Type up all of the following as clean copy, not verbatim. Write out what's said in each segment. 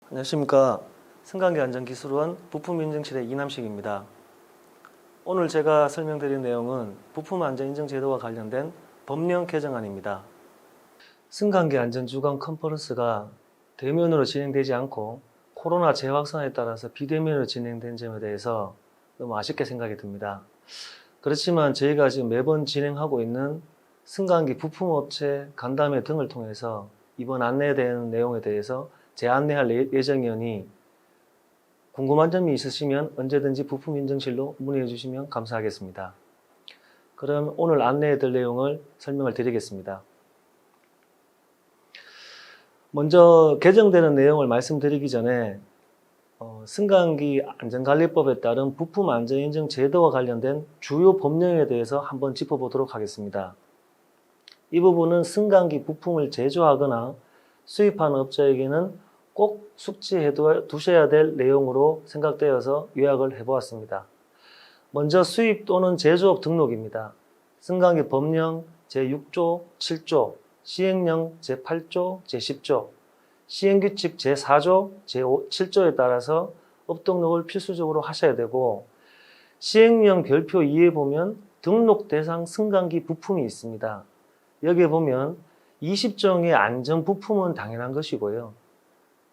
안녕하십니까. 승강기 안전기술원 부품인증실의 이남식입니다. 오늘 제가 설명드릴 내용은 부품안전인증제도와 관련된 법령 개정안입니다. 승강기 안전주간 컨퍼런스가 대면으로 진행되지 않고 코로나 재확산에 따라서 비대면으로 진행된 점에 대해서 너무 아쉽게 생각이 듭니다. 그렇지만 저희가 지금 매번 진행하고 있는 승강기 부품업체 간담회 등을 통해서 이번 안내되는 내용에 대해서 재안내할 예정이오니 궁금한 점이 있으시면 언제든지 부품인증실로 문의해 주시면 감사하겠습니다. 그럼 오늘 안내해 드릴 내용을 설명을 드리겠습니다. 먼저 개정되는 내용을 말씀드리기 전에 승강기 안전관리법에 따른 부품안전인증 제도와 관련된 주요 법령에 대해서 한번 짚어보도록 하겠습니다. 이 부분은 승강기 부품을 제조하거나 수입하는 업자에게는 꼭 숙지해 두셔야 될 내용으로 생각되어서 요약을 해보았습니다. 먼저 수입 또는 제조업 등록입니다. 승강기 법령 제6조, 7조, 시행령 제8조, 제10조, 시행규칙 제4조, 제7조에 따라서 업등록을 필수적으로 하셔야 되고, 시행령 별표 2에 보면 등록 대상 승강기 부품이 있습니다. 여기에 보면 20종의 안전 부품은 당연한 것이고요.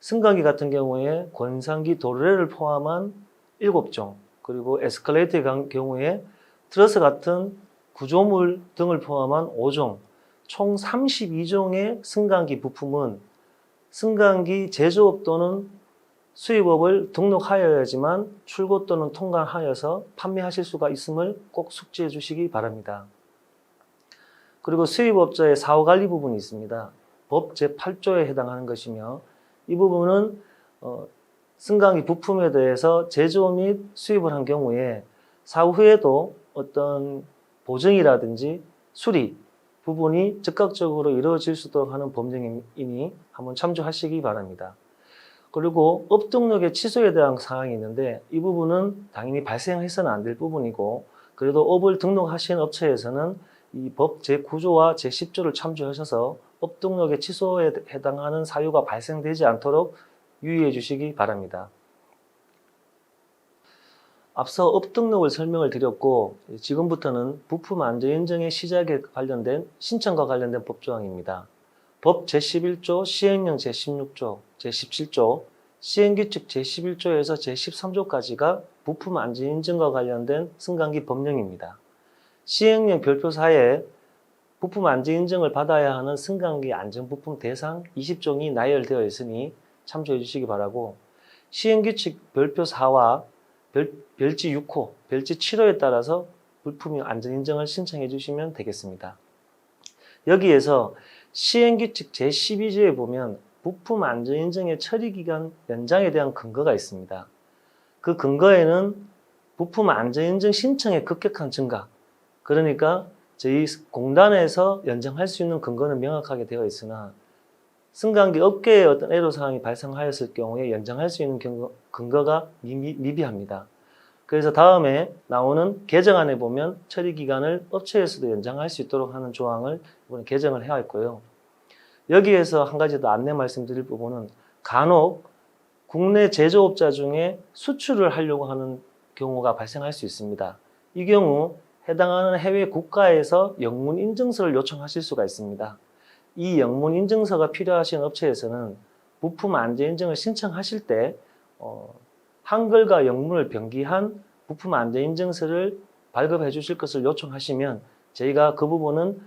승강기 같은 경우에 권상기 도르래를 포함한 7종, 그리고 에스컬레이터의 경우에 트러스 같은 구조물 등을 포함한 5종, 총 32종의 승강기 부품은 승강기 제조업 또는 수입업을 등록하여야지만 출고 또는 통관하여서 판매하실 수가 있음을 꼭 숙지해 주시기 바랍니다. 그리고 수입업자의 사후관리 부분이 있습니다. 법 제8조에 해당하는 것이며, 이 부분은 승강기 부품에 대해서 제조 및 수입을 한 경우에 사후에도 어떤 보증이라든지 수리 부분이 즉각적으로 이루어질 수 있도록 하는 법령이니 한번 참조하시기 바랍니다. 그리고 업등록의 취소에 대한 사항이 있는데, 이 부분은 당연히 발생해서는 안 될 부분이고, 그래도 업을 등록하신 업체에서는 이 법 제9조와 제10조를 참조하셔서 업등록의 취소에 해당하는 사유가 발생되지 않도록 유의해 주시기 바랍니다. 앞서 업등록을 설명을 드렸고, 지금부터는 부품 안전인증의 시작에 관련된 신청과 관련된 법조항입니다. 법 제11조, 시행령 제16조, 제17조, 시행규칙 제11조에서 제13조까지가 부품 안전인증과 관련된 승강기 법령입니다. 시행령 별표 4에 부품 안전인증을 받아야 하는 승강기 안전부품 대상 20종이 나열되어 있으니 참조해 주시기 바라고, 시행규칙 별표 4와 별지 6호, 별지 7호에 따라서 부품 안전인증을 신청해 주시면 되겠습니다. 여기에서 시행규칙 제12조에 보면 부품 안전인증의 처리기간 연장에 대한 근거가 있습니다. 그 근거에는 부품 안전인증 신청의 급격한 증가, 그러니까 저희 공단에서 연장할 수 있는 근거는 명확하게 되어 있으나 승강기 업계에 어떤 애로사항이 발생하였을 경우에 연장할 수 있는 근거가 미비합니다. 그래서 다음에 나오는 개정안에 보면 처리기간을 업체에서도 연장할 수 있도록 하는 조항을 이번에 개정을 해야 했고요. 여기에서 한 가지 더 안내 말씀드릴 부분은, 간혹 국내 제조업자 중에 수출을 하려고 하는 경우가 발생할 수 있습니다. 이 경우 해당하는 해외 국가에서 영문 인증서를 요청하실 수가 있습니다. 이 영문 인증서가 필요하신 업체에서는 부품 안전 인증을 신청하실 때 한글과 영문을 병기한 부품 안전 인증서를 발급해 주실 것을 요청하시면 저희가 그 부분은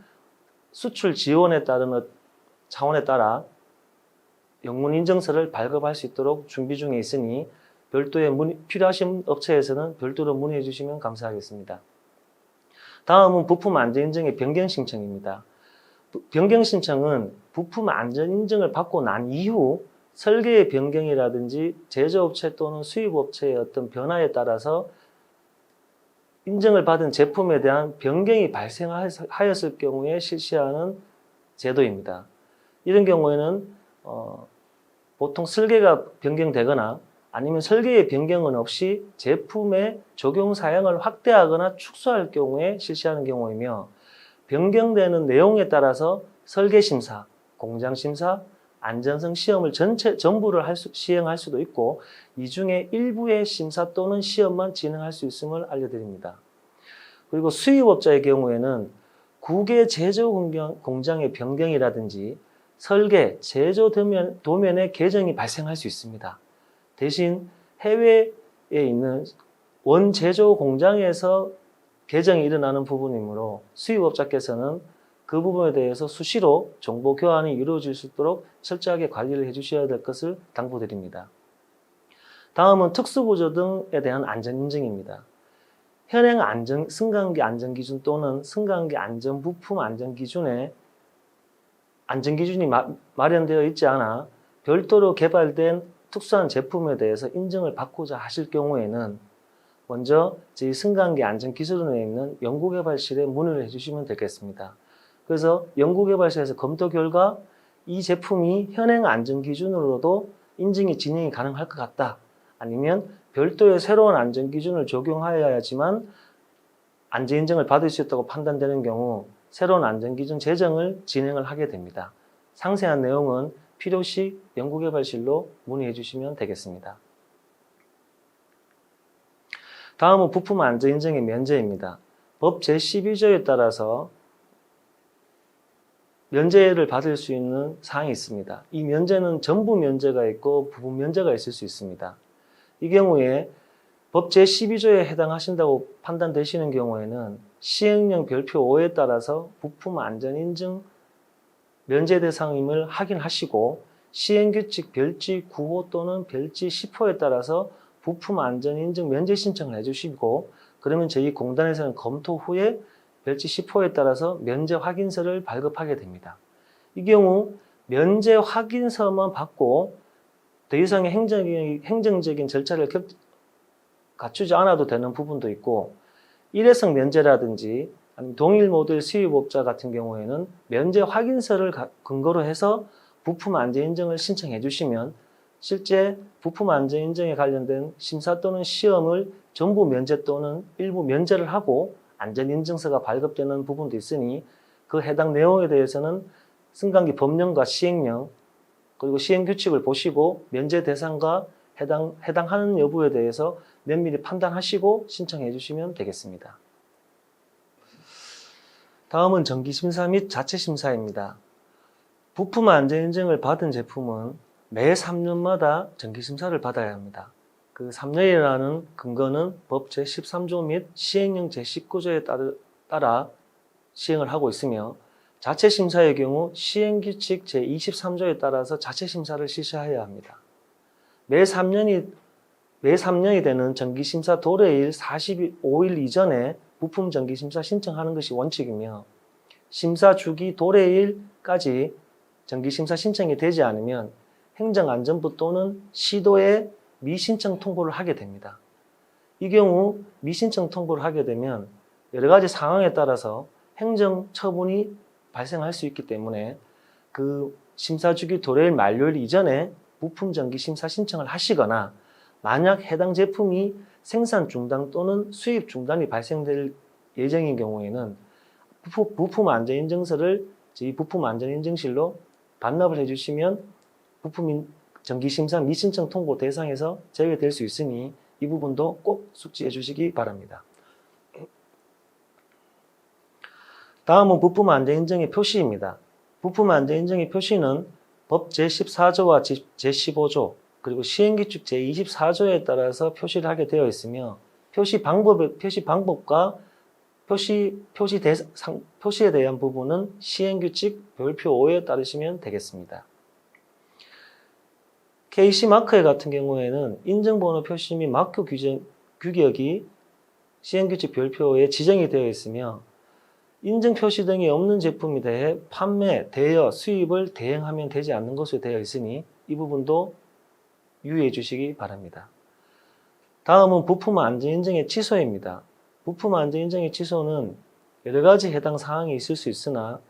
수출 지원에 따른 차원에 따라 영문 인증서를 발급할 수 있도록 준비 중에 있으니 별도의 필요하신 업체에서는 별도로 문의해 주시면 감사하겠습니다. 다음은 부품 안전 인증의 변경 신청입니다. 변경 신청은 부품 안전 인증을 받고 난 이후 설계의 변경이라든지 제조업체 또는 수입업체의 어떤 변화에 따라서 인증을 받은 제품에 대한 변경이 발생하였을 경우에 실시하는 제도입니다. 이런 경우에는 보통 설계가 변경되거나 아니면 설계의 변경은 없이 제품의 적용 사양을 확대하거나 축소할 경우에 실시하는 경우이며, 변경되는 내용에 따라서 설계심사, 공장심사, 안전성 시험을 전부를 시행할 수도 있고 이 중에 일부의 심사 또는 시험만 진행할 수 있음을 알려드립니다. 그리고 수입업자의 경우에는 국외 제조 공장의 변경이라든지 설계, 제조 도면의 개정이 발생할 수 있습니다. 대신 해외에 있는 원제조 공장에서 개정이 일어나는 부분이므로 수입업자께서는 그 부분에 대해서 수시로 정보 교환이 이루어질 수 있도록 철저하게 관리를 해주셔야 될 것을 당부드립니다. 다음은 특수구조 등에 대한 안전인증입니다. 현행 승강기 안전기준 또는 승강기 안전부품 안전기준에 안전기준이 마련되어 있지 않아 별도로 개발된 특수한 제품에 대해서 인증을 받고자 하실 경우에는 먼저 저희 승강기 안전기술원에 있는 연구개발실에 문의를 해주시면 되겠습니다. 그래서 연구개발실에서 검토 결과 이 제품이 현행 안전기준으로도 인증이 진행이 가능할 것 같다. 아니면 별도의 새로운 안전기준을 적용하여야지만 안전인증을 받을 수 있다고 판단되는 경우 새로운 안전기준 제정을 진행을 하게 됩니다. 상세한 내용은 필요시 연구개발실로 문의해 주시면 되겠습니다. 다음은 부품 안전인증의 면제입니다. 법 제12조에 따라서 면제를 받을 수 있는 사항이 있습니다. 이 면제는 전부 면제가 있고 부분 면제가 있을 수 있습니다. 이 경우에 법 제12조에 해당하신다고 판단되시는 경우에는 시행령 별표 5에 따라서 부품 안전인증 면제 대상임을 확인하시고 시행규칙 별지 9호 또는 별지 10호에 따라서 부품 안전인증 면제 신청을 해주시고 그러면 저희 공단에서는 검토 후에 별지 10호에 따라서 면제 확인서를 발급하게 됩니다. 이 경우 면제 확인서만 받고 더 이상의 행정적인 절차를 갖추지 않아도 되는 부분도 있고 일회성 면제라든지 아니면 동일 모델 수입업자 같은 경우에는 면제 확인서를 근거로 해서 부품 안전인증을 신청해 주시면 실제 부품 안전인증에 관련된 심사 또는 시험을 전부 면제 또는 일부 면제를 하고 안전인증서가 발급되는 부분도 있으니 그 해당 내용에 대해서는 승강기 법령과 시행령 그리고 시행규칙을 보시고 면제 대상과 해당하는 여부에 대해서 면밀히 판단하시고 신청해 주시면 되겠습니다. 다음은 정기심사 및 자체심사입니다. 부품 안전인증을 받은 제품은 매 3년마다 정기심사를 받아야 합니다. 그 3년이라는 근거는 법 제13조 및 시행령 제19조에 따라 시행을 하고 있으며 자체심사의 경우 시행규칙 제23조에 따라서 자체심사를 실시해야 합니다. 매 3년이 되는 정기심사 도래일 45일 이전에 부품 정기심사 신청하는 것이 원칙이며 심사 주기 도래일까지 정기심사 신청이 되지 않으면 행정안전부 또는 시도에 미신청 통보를 하게 됩니다. 이 경우 미신청 통보를 하게 되면 여러 가지 상황에 따라서 행정처분이 발생할 수 있기 때문에 그 심사 주기 도래일 만료일 이전에 부품 정기 심사 신청을 하시거나 만약 해당 제품이 생산 중단 또는 수입 중단이 발생될 예정인 경우에는 부품 안전인증서를 저희 부품 안전인증실로 반납을 해주시면 부품 정기 심사 미신청 통보 대상에서 제외될 수 있으니 이 부분도 꼭 숙지해 주시기 바랍니다. 다음은 부품 안전인증의 표시입니다. 부품 안전인증의 표시는 법 제14조와 제15조 그리고 시행규칙 제24조에 따라서 표시를 하게 되어 있으며 표시 방법과 표시에 대한 부분은 시행규칙 별표 5에 따르시면 되겠습니다. KC마크의 같은 경우에는 인증번호 표시 및 마크 규격이 시행규칙 별표에 지정이 되어 있으며 인증 표시 등이 없는 제품에 대해 판매, 대여, 수입을 대행하면 되지 않는 것으로 되어 있으니 이 부분도 유의해 주시기 바랍니다. 다음은 부품 안전인증의 취소입니다. 부품 안전인증의 취소는 여러 가지 해당 사항이 있을 수 있으나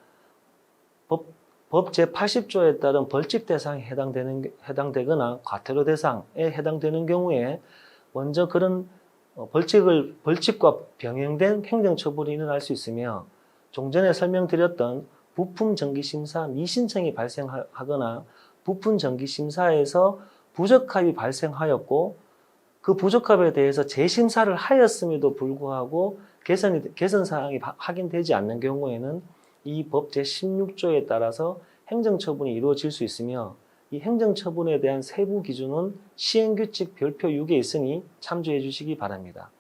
법 제80조에 따른 벌칙 대상에 해당되거나 과태료 대상에 해당되는 경우에 먼저 그런 벌칙과 병행된 행정처분이 일어날 수 있으며 좀 전에 설명드렸던 부품 정기 심사 미신청이 발생하거나 부품 정기 심사에서 부적합이 발생하였고 그 부적합에 대해서 재심사를 하였음에도 불구하고 개선 사항이 확인되지 않는 경우에는 이 법 제16조에 따라서 행정처분이 이루어질 수 있으며 이 행정처분에 대한 세부 기준은 시행규칙 별표 6에 있으니 참조해 주시기 바랍니다.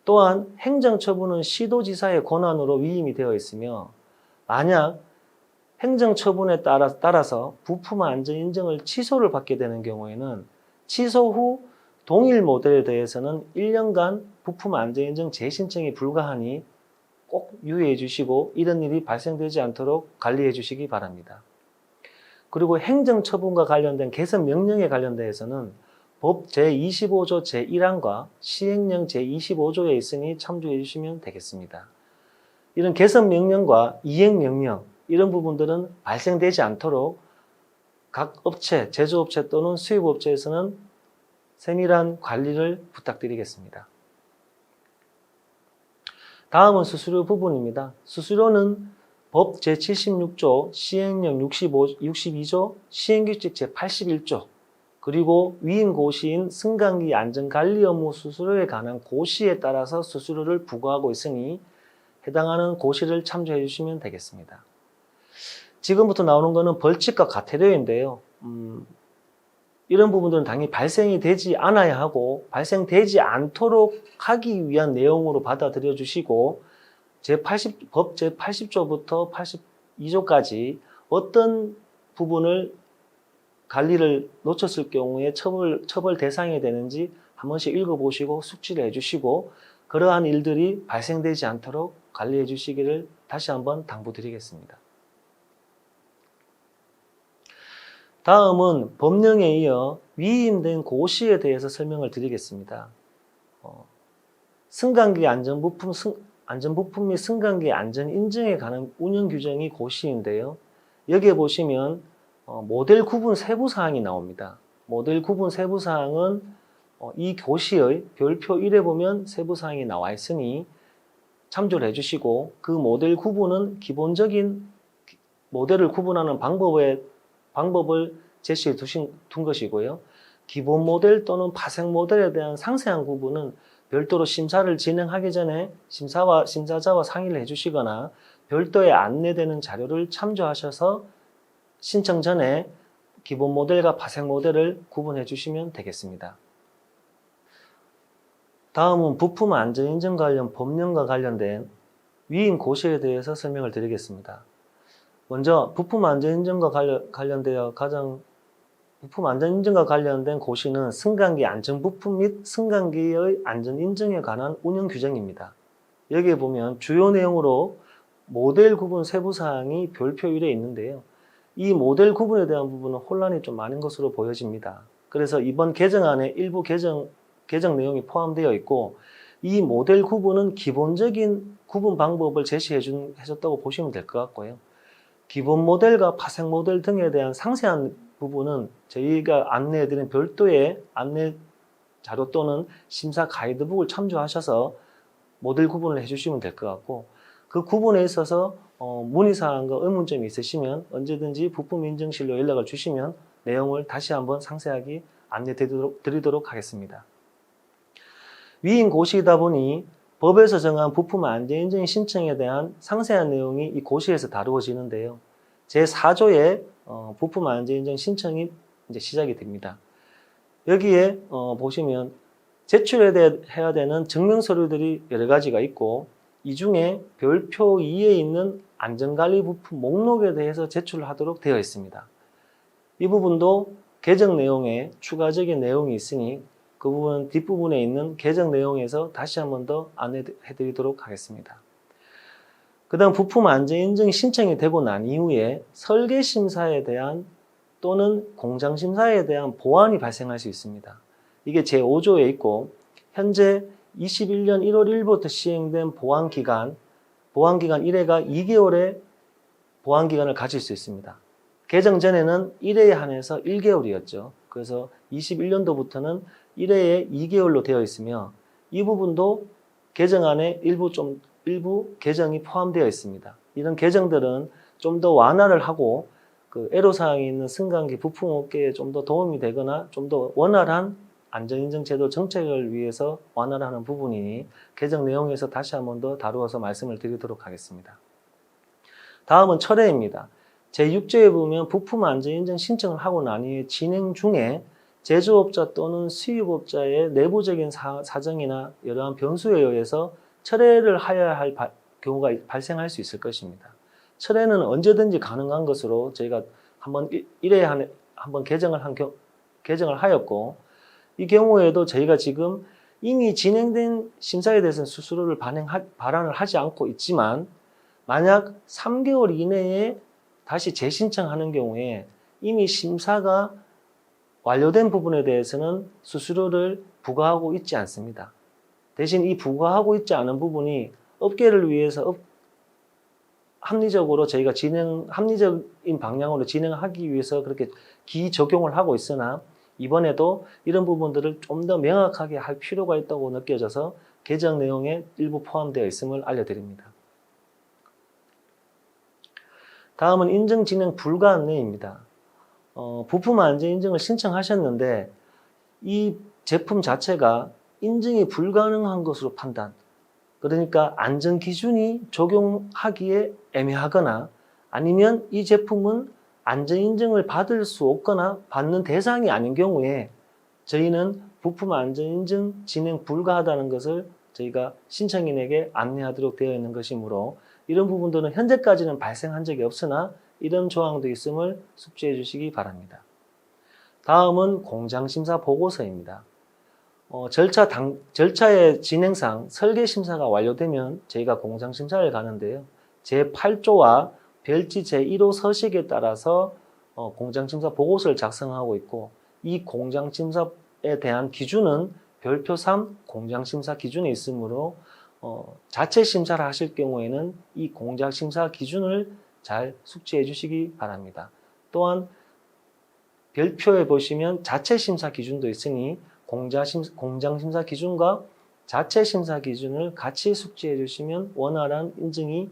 또한 행정처분은 시도지사의 권한으로 위임이 되어 있으며 만약 행정처분에 따라서 부품 안전 인증을 취소를 받게 되는 경우에는 취소 후 동일 모델에 대해서는 1년간 부품 안전 인증 재신청이 불가하니 꼭 유의해 주시고 이런 일이 발생되지 않도록 관리해 주시기 바랍니다. 그리고 행정처분과 관련된 개선 명령에 관련돼서는 법 제25조 제1항과 시행령 제25조에 있으니 참조해 주시면 되겠습니다. 이런 개선 명령과 이행 명령 이런 부분들은 발생되지 않도록 각 업체, 제조업체 또는 수입업체에서는 세밀한 관리를 부탁드리겠습니다. 다음은 수수료 부분입니다. 수수료는 법 제76조, 시행령 62조, 시행규칙 제81조, 그리고 위임 고시인 승강기 안전관리 업무 수수료에 관한 고시에 따라서 수수료를 부과하고 있으니 해당하는 고시를 참조해 주시면 되겠습니다. 지금부터 나오는 것은 벌칙과 과태료인데요. 이런 부분들은 당연히 발생이 되지 않아야 하고 발생되지 않도록 하기 위한 내용으로 받아들여 주시고 법 제80조부터 82조까지 어떤 부분을 관리를 놓쳤을 경우에 처벌 대상이 되는지 한 번씩 읽어보시고 숙지를 해주시고 그러한 일들이 발생되지 않도록 관리해 주시기를 다시 한번 당부드리겠습니다. 다음은 법령에 이어 위임된 고시에 대해서 설명을 드리겠습니다. 승강기 안전부품 및 승강기 안전인증에 관한 운영 규정이 고시인데요. 여기에 보시면 모델 구분 세부사항이 나옵니다. 모델 구분 세부사항은 이 고시의 별표 1에 보면 세부사항이 나와 있으니 참조를 해주시고 그 모델 구분은 기본적인 모델을 구분하는 방법을 제시해 둔 것이고요. 기본 모델 또는 파생 모델에 대한 상세한 구분은 별도로 심사를 진행하기 전에 심사자와 상의를 해주시거나 별도의 안내되는 자료를 참조하셔서 신청 전에 기본 모델과 파생 모델을 구분해 주시면 되겠습니다. 다음은 부품 안전인증 관련 법령과 관련된 위임 고시에 대해서 설명을 드리겠습니다. 먼저 부품 안전인증과 관련된 고시는 승강기 안전부품 및 승강기의 안전인증에 관한 운영 규정입니다. 여기에 보면 주요 내용으로 모델 구분 세부사항이 별표 1에 있는데요. 이 모델 구분에 대한 부분은 혼란이 좀 많은 것으로 보여집니다. 그래서 이번 개정안에 일부 개정 내용이 포함되어 있고 이 모델 구분은 기본적인 구분 방법을 제시해줬다고 보시면 될 것 같고요. 기본 모델과 파생 모델 등에 대한 상세한 부분은 저희가 안내해드린 별도의 안내 자료 또는 심사 가이드북을 참조하셔서 모델 구분을 해주시면 될 것 같고 그 구분에 있어서 문의사항과 의문점이 있으시면 언제든지 부품인증실로 연락을 주시면 내용을 다시 한번 상세하게 안내 드리도록 하겠습니다. 위임 고시이다 보니 법에서 정한 부품 안전인증 신청에 대한 상세한 내용이 이 고시에서 다루어지는데요. 제4조에 부품 안전인증 신청이 이제 시작이 됩니다. 여기에 보시면 제출해야 되는 증명서류들이 여러 가지가 있고 이 중에 별표 2에 있는 안전관리 부품 목록에 대해서 제출을 하도록 되어 있습니다. 이 부분도 개정 내용에 추가적인 내용이 있으니 그 부분 뒷부분에 있는 개정 내용에서 다시 한 번 더 안내해 드리도록 하겠습니다. 그 다음 부품 안전인증 신청이 되고 난 이후에 설계심사에 대한 또는 공장심사에 대한 보완이 발생할 수 있습니다. 이게 제5조에 있고 현재 21년 1월 1일부터 시행된 보완기간 1회가 2개월의 보완기간을 가질 수 있습니다. 개정 전에는 1회에 한해서 1개월이었죠. 그래서 21년도부터는 1회에 2개월로 되어 있으며 이 부분도 개정안에 일부 좀 일부 개정이 포함되어 있습니다. 이런 개정들은 좀 더 완화를 하고 그 애로사항이 있는 승강기 부품업계에 좀 더 도움이 되거나 좀 더 원활한 안전인증제도 정책을 위해서 완화를 하는 부분이니 개정 내용에서 다시 한 번 더 다루어서 말씀을 드리도록 하겠습니다. 다음은 철회입니다. 제6조에 보면 부품 안전인증 신청을 하고 난 이후에 진행 중에 제조업자 또는 수입업자의 내부적인 사정이나 여러한 변수에 의해서 철회를 하여야 할 경우가 발생할 수 있을 것입니다. 철회는 언제든지 가능한 것으로 저희가 한번 1회에 한번 개정을 하였고, 이 경우에도 저희가 지금 이미 진행된 심사에 대해서는 수수료를 발행을 하지 않고 있지만, 만약 3개월 이내에 다시 재신청하는 경우에 이미 심사가 완료된 부분에 대해서는 수수료를 부과하고 있지 않습니다. 대신 이 부과하고 있지 않은 부분이 업계를 위해서 합리적으로 저희가 합리적인 방향으로 진행하기 위해서 그렇게 기적용을 하고 있으나, 이번에도 이런 부분들을 좀 더 명확하게 할 필요가 있다고 느껴져서 개정 내용에 일부 포함되어 있음을 알려드립니다. 다음은 인증 진행 불가 안내입니다. 부품 안전 인증을 신청하셨는데 이 제품 자체가 인증이 불가능한 것으로 판단, 그러니까 안전 기준이 적용하기에 애매하거나 아니면 이 제품은 안전 인증을 받을 수 없거나 받는 대상이 아닌 경우에 저희는 부품 안전 인증 진행 불가하다는 것을 저희가 신청인에게 안내하도록 되어 있는 것이므로, 이런 부분들은 현재까지는 발생한 적이 없으나 이런 조항도 있음을 숙지해 주시기 바랍니다. 다음은 공장심사 보고서입니다. 절차의 진행상 설계심사가 완료되면 저희가 공장심사를 가는데요. 제8조와 별지 제1호 서식에 따라서 공장심사 보고서를 작성하고 있고, 이 공장심사에 대한 기준은 별표 3 공장심사 기준에 있으므로 자체 심사를 하실 경우에는 이 공장심사 기준을 잘 숙지해 주시기 바랍니다. 또한 별표에 보시면 자체 심사 기준도 있으니 공장심사 기준과 자체 심사 기준을 같이 숙지해 주시면 원활한 인증이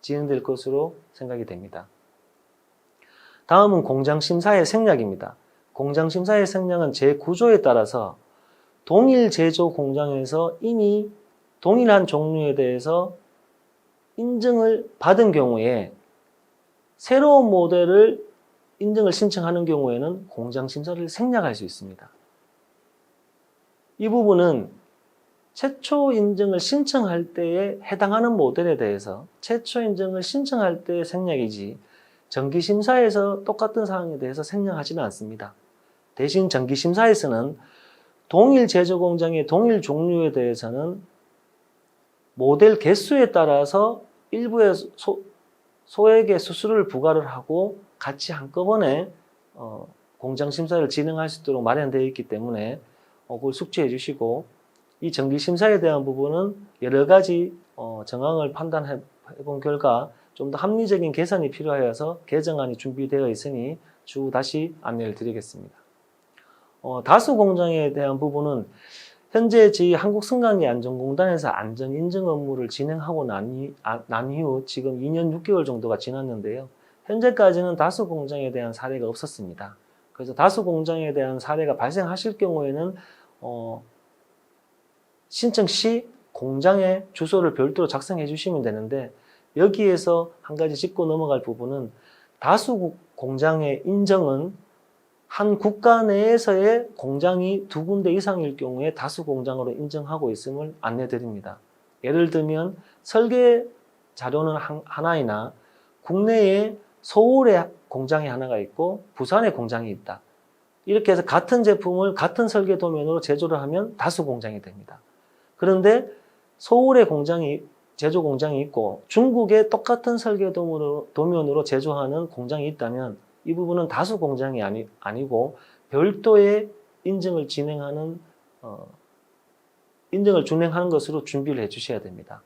진행될 것으로 생각이 됩니다. 다음은 공장심사의 생략입니다. 공장심사의 생략은 제9조에 따라서 동일 제조 공장에서 이미 동일한 종류에 대해서 인증을 받은 경우에 새로운 모델을 인증을 신청하는 경우에는 공장심사를 생략할 수 있습니다. 이 부분은 최초 인증을 신청할 때에 해당하는 모델에 대해서 최초 인증을 신청할 때의 생략이지, 정기심사에서 똑같은 사항에 대해서 생략하지는 않습니다. 대신 정기심사에서는 동일 제조 공장의 동일 종류에 대해서는 모델 개수에 따라서 일부의 소액의 수수료를 부과를 하고 같이 한꺼번에 공장심사를 진행할 수 있도록 마련되어 있기 때문에 그걸 숙지해 주시고, 이 정기심사에 대한 부분은 여러 가지 정황을 판단해 본 결과 좀 더 합리적인 개선이 필요하여서 개정안이 준비되어 있으니 추후 다시 안내를 드리겠습니다. 다수 공장에 대한 부분은 현재 저희 한국승강기안전공단에서 안전인증 업무를 진행하고 난 이후 지금 2년 6개월 정도가 지났는데요. 현재까지는 다수 공장에 대한 사례가 없었습니다. 그래서 다수 공장에 대한 사례가 발생하실 경우에는 신청 시 공장의 주소를 별도로 작성해 주시면 되는데, 여기에서 한 가지 짚고 넘어갈 부분은 다수 공장의 인정은 한 국가 내에서의 공장이 2군데 이상일 경우에 다수 공장으로 인정하고 있음을 안내드립니다. 예를 들면 설계 자료는 하나이나 국내에 서울에 공장이 하나가 있고 부산에 공장이 있다. 이렇게 해서 같은 제품을 같은 설계 도면으로 제조를 하면 다수 공장이 됩니다. 그런데 서울에 제조 공장이 있고 중국에 똑같은 설계 도면으로 제조하는 공장이 있다면 이 부분은 다수 공장이 아니고 별도의 인증을 진행하는 것으로 준비를 해 주셔야 됩니다.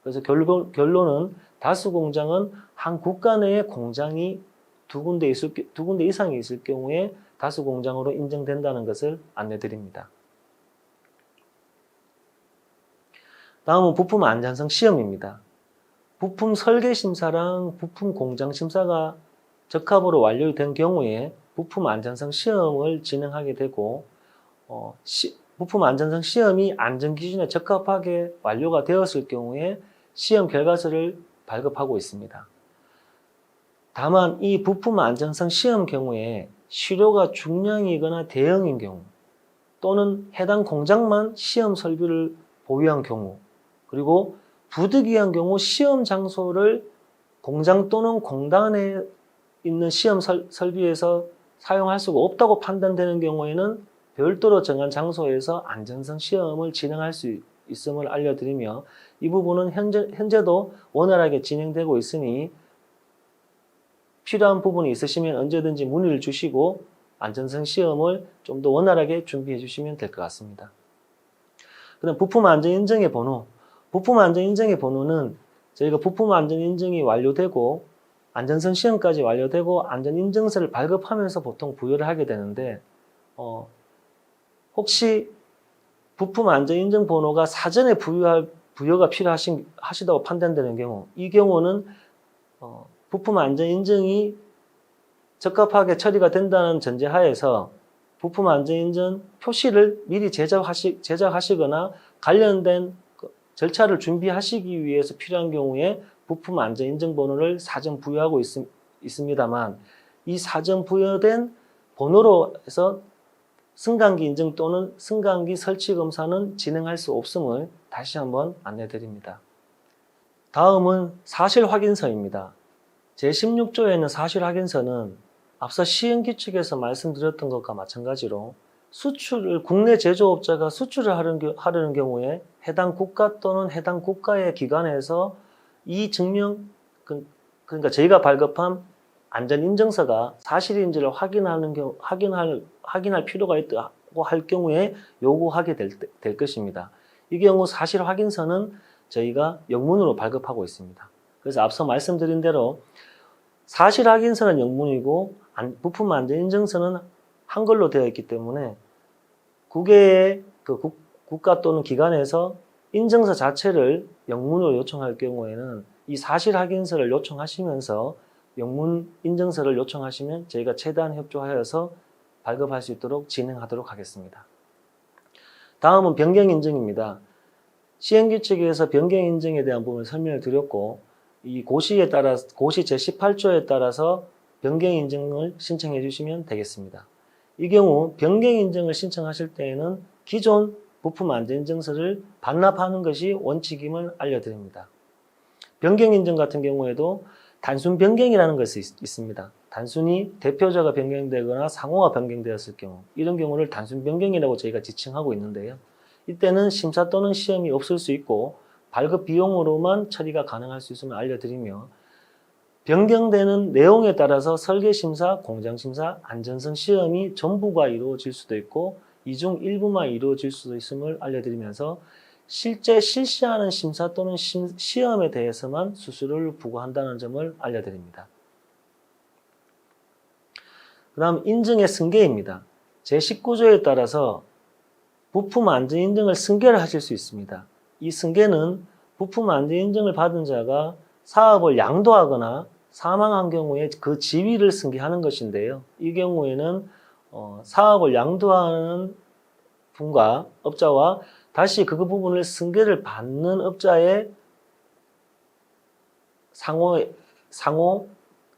그래서 결론은 다수 공장은 한 국가 내에 공장이 2군데 이상이 있을 경우에 다수 공장으로 인정된다는 것을 안내드립니다. 다음은 부품 안전성 시험입니다. 부품 설계 심사랑 부품 공장 심사가 적합으로 완료된 경우에 부품 안전성 시험을 진행하게 되고 부품 안전성 시험이 안전기준에 적합하게 완료가 되었을 경우에 시험 결과서를 발급하고 있습니다. 다만 이 부품 안전성 시험 경우에 시료가 중량이거나 대형인 경우 또는 해당 공장만 시험 설비를 보유한 경우 그리고 부득이한 경우 시험 장소를 공장 또는 공단에 있는 시험 설비에서 사용할 수가 없다고 판단되는 경우에는 별도로 정한 장소에서 안전성 시험을 진행할 수 있음을 알려드리며 이 부분은 현재도 원활하게 진행되고 있으니 필요한 부분이 있으시면 언제든지 문의를 주시고 안전성 시험을 좀 더 원활하게 준비해 주시면 될 것 같습니다. 그다음 부품 안전 인증의 번호. 부품 안전 인증의 번호는 저희가 부품 안전 인증이 완료되고 안전성 시험까지 완료되고 안전 인증서를 발급하면서 보통 부여를 하게 되는데 혹시 부품 안전 인증 번호가 사전에 부여가 필요하시다고 판단되는 경우 이 경우는 부품 안전 인증이 적합하게 처리가 된다는 전제하에서 부품 안전 인증 표시를 미리 제작하시거나 관련된 절차를 준비하시기 위해서 필요한 경우에 부품 안전 인증 번호를 사전 부여하고 있습니다만 이 사전 부여된 번호로 해서 승강기 인증 또는 승강기 설치 검사는 진행할 수 없음을 다시 한번 안내 드립니다. 다음은 사실 확인서입니다. 제16조에 있는 사실 확인서는 앞서 시행규칙에서 말씀드렸던 것과 마찬가지로 국내 제조업자가 수출을 하려는 경우에 해당 국가 또는 해당 국가의 기관에서 이 증명, 그러니까 저희가 발급한 안전인증서가 사실인지를 확인할 필요가 있다고 할 경우에 요구하게 될 것입니다. 이 경우 사실 확인서는 저희가 영문으로 발급하고 있습니다. 그래서 앞서 말씀드린 대로 사실 확인서는 영문이고 부품 안전인증서는 한글로 되어 있기 때문에 국외의 국가 또는 기관에서 인증서 자체를 영문으로 요청할 경우에는 이 사실 확인서를 요청하시면서 영문 인증서를 요청하시면 저희가 최대한 협조하여서 발급할 수 있도록 진행하도록 하겠습니다. 다음은 변경 인증입니다. 시행규칙에서 변경 인증에 대한 부분을 설명을 드렸고 이 고시 제18조에 따라서 변경 인증을 신청해 주시면 되겠습니다. 이 경우 변경 인증을 신청하실 때에는 기존 부품 안전인증서를 반납하는 것이 원칙임을 알려드립니다. 변경 인증 같은 경우에도 단순 변경이라는 것이 있습니다. 단순히 대표자가 변경되거나 상호가 변경되었을 경우 이런 경우를 단순 변경이라고 저희가 지칭하고 있는데요. 이때는 심사 또는 시험이 없을 수 있고 발급 비용으로만 처리가 가능할 수 있음을 알려드리며 변경되는 내용에 따라서 설계심사, 공장심사, 안전성 시험이 전부가 이루어질 수도 있고 이 중 일부만 이루어질 수도 있음을 알려드리면서 실제 실시하는 심사 또는 시험에 대해서만 수수료를 부과한다는 점을 알려드립니다. 그 다음 인증의 승계입니다. 제19조에 따라서 부품 안전 인증을 승계를 하실 수 있습니다. 이 승계는 부품 안전 인증을 받은 자가 사업을 양도하거나 사망한 경우에 그 지위를 승계하는 것인데요. 이 경우에는 사업을 양도하는 분과 업자와 다시 그 부분을 승계를 받는 업자의 상호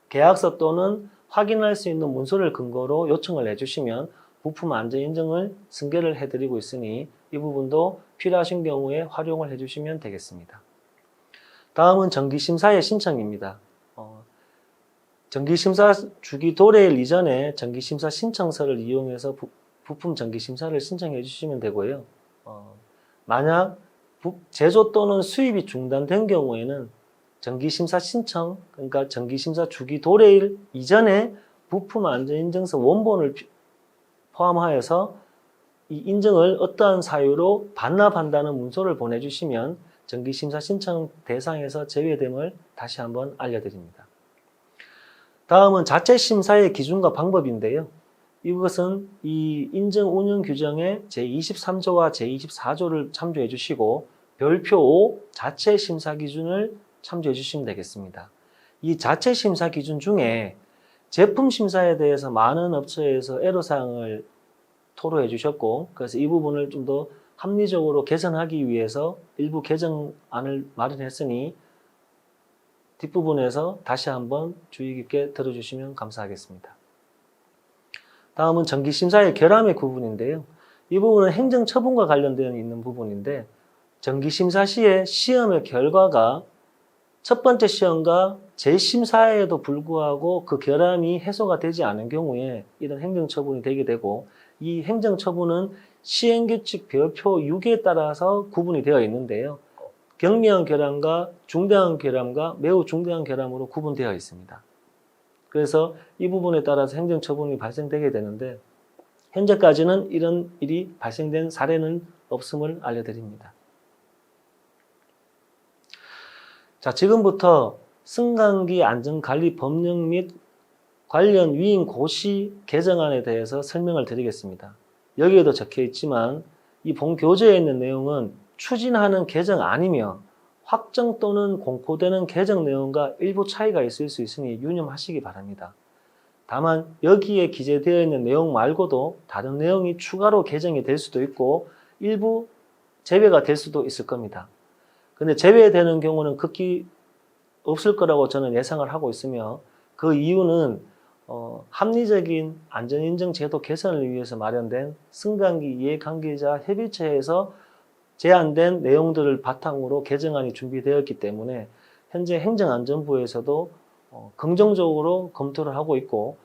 계약서 또는 확인할 수 있는 문서를 근거로 요청을 해주시면 부품 안전 인증을 승계를 해드리고 있으니 이 부분도 필요하신 경우에 활용을 해주시면 되겠습니다. 다음은 정기심사의 신청입니다. 정기심사 주기 도래일 이전에 정기심사 신청서를 이용해서 부품 정기심사를 신청해 주시면 되고요. 만약 제조 또는 수입이 중단된 경우에는 정기심사 신청, 그러니까 정기심사 주기 도래일 이전에 부품 안전인증서 원본을 포함하여서 이 인증을 어떠한 사유로 반납한다는 문서를 보내주시면 정기심사 신청 대상에서 제외됨을 다시 한번 알려드립니다. 다음은 자체심사의 기준과 방법인데요. 이것은 이 인증 운영 규정의 제23조와 제24조를 참조해 주시고 별표 5 자체 심사 기준을 참조해 주시면 되겠습니다. 이 자체 심사 기준 중에 제품 심사에 대해서 많은 업체에서 애로사항을 토로해 주셨고, 그래서 이 부분을 좀 더 합리적으로 개선하기 위해서 일부 개정안을 마련했으니 뒷부분에서 다시 한번 주의 깊게 들어주시면 감사하겠습니다. 다음은 정기심사의 결함의 부분인데요. 이 부분은 행정처분과 관련되어 있는 부분인데, 정기심사 시에 시험의 결과가 첫 번째 시험과 재심사에도 불구하고 그 결함이 해소가 되지 않은 경우에 이런 행정처분이 되게 되고, 이 행정처분은 시행규칙 별표 6에 따라서 구분이 되어 있는데요. 경미한 결함과 중대한 결함과 매우 중대한 결함으로 구분되어 있습니다. 그래서 이 부분에 따라서 행정처분이 발생되게 되는데, 현재까지는 이런 일이 발생된 사례는 없음을 알려드립니다. 자, 지금부터 승강기 안전관리 법령 및 관련 위임 고시 개정안에 대해서 설명을 드리겠습니다. 여기에도 적혀 있지만 이 본 교재에 있는 내용은 추진하는 개정안이며 확정 또는 공포되는 개정 내용과 일부 차이가 있을 수 있으니 유념하시기 바랍니다. 다만 여기에 기재되어 있는 내용 말고도 다른 내용이 추가로 개정이 될 수도 있고 일부 제외가 될 수도 있을 겁니다. 근데 제외되는 경우는 극히 없을 거라고 저는 예상을 하고 있으며, 그 이유는 합리적인 안전인증 제도 개선을 위해서 마련된 승강기 이해관계자 협의체에서 제안된 내용들을 바탕으로 개정안이 준비되었기 때문에 현재 행정안전부에서도 긍정적으로 검토를 하고 있고,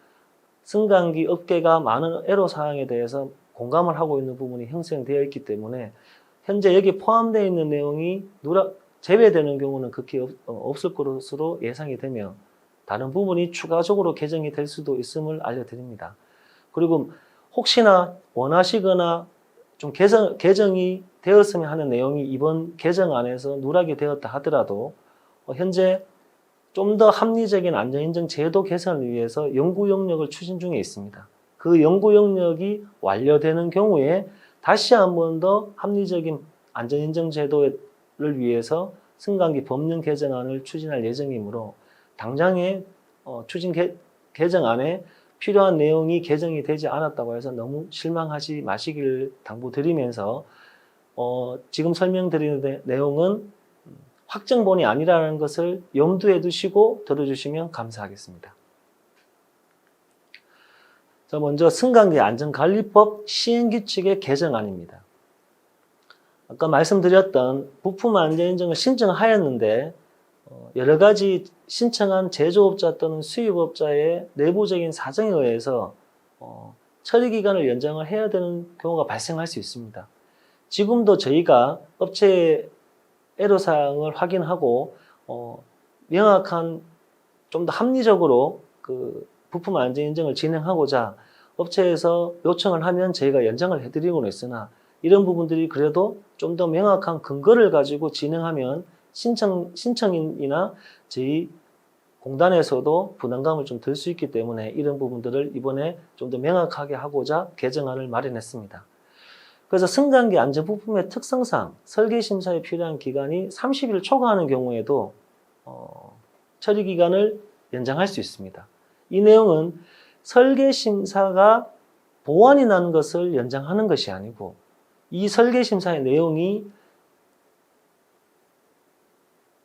승강기 업계가 많은 애로사항에 대해서 공감을 하고 있는 부분이 형성되어 있기 때문에 현재 여기 포함되어 있는 내용이 제외되는 경우는 극히 없을 것으로 예상이 되며, 다른 부분이 추가적으로 개정이 될 수도 있음을 알려드립니다. 그리고 혹시나 원하시거나 좀 개정이 되었으면 하는 내용이 이번 개정안에서 누락이 되었다 하더라도 현재 좀 더 합리적인 안전인증 제도 개선을 위해서 연구 영역을 추진 중에 있습니다. 그 연구 영역이 완료되는 경우에 다시 한 번 더 합리적인 안전인증 제도를 위해서 승강기 법령 개정안을 추진할 예정이므로 당장의 추진 개정안에 필요한 내용이 개정이 되지 않았다고 해서 너무 실망하지 마시길 당부드리면서 지금 설명드리는 내용은 확정본이 아니라는 것을 염두에 두시고 들어주시면 감사하겠습니다. 자, 먼저 승강기 안전관리법 시행규칙의 개정안입니다. 아까 말씀드렸던 부품 안전인증을 신청하였는데 여러 가지 신청한 제조업자 또는 수입업자의 내부적인 사정에 의해서 처리기간을 연장을 해야 되는 경우가 발생할 수 있습니다. 지금도 저희가 업체의 애로사항을 확인하고 명확한 좀 더 합리적으로 그 부품 안전인증을 진행하고자 업체에서 요청을 하면 저희가 연장을 해드리고는 있으나, 이런 부분들이 그래도 좀 더 명확한 근거를 가지고 진행하면 신청인이나 저희 공단에서도 부담감을 좀 덜 수 있기 때문에 이런 부분들을 이번에 좀 더 명확하게 하고자 개정안을 마련했습니다. 그래서 승강기 안전부품의 특성상 설계심사에 필요한 기간이 30일 초과하는 경우에도 처리기간을 연장할 수 있습니다. 이 내용은 설계심사가 보완이 난 것을 연장하는 것이 아니고, 이 설계심사의 내용이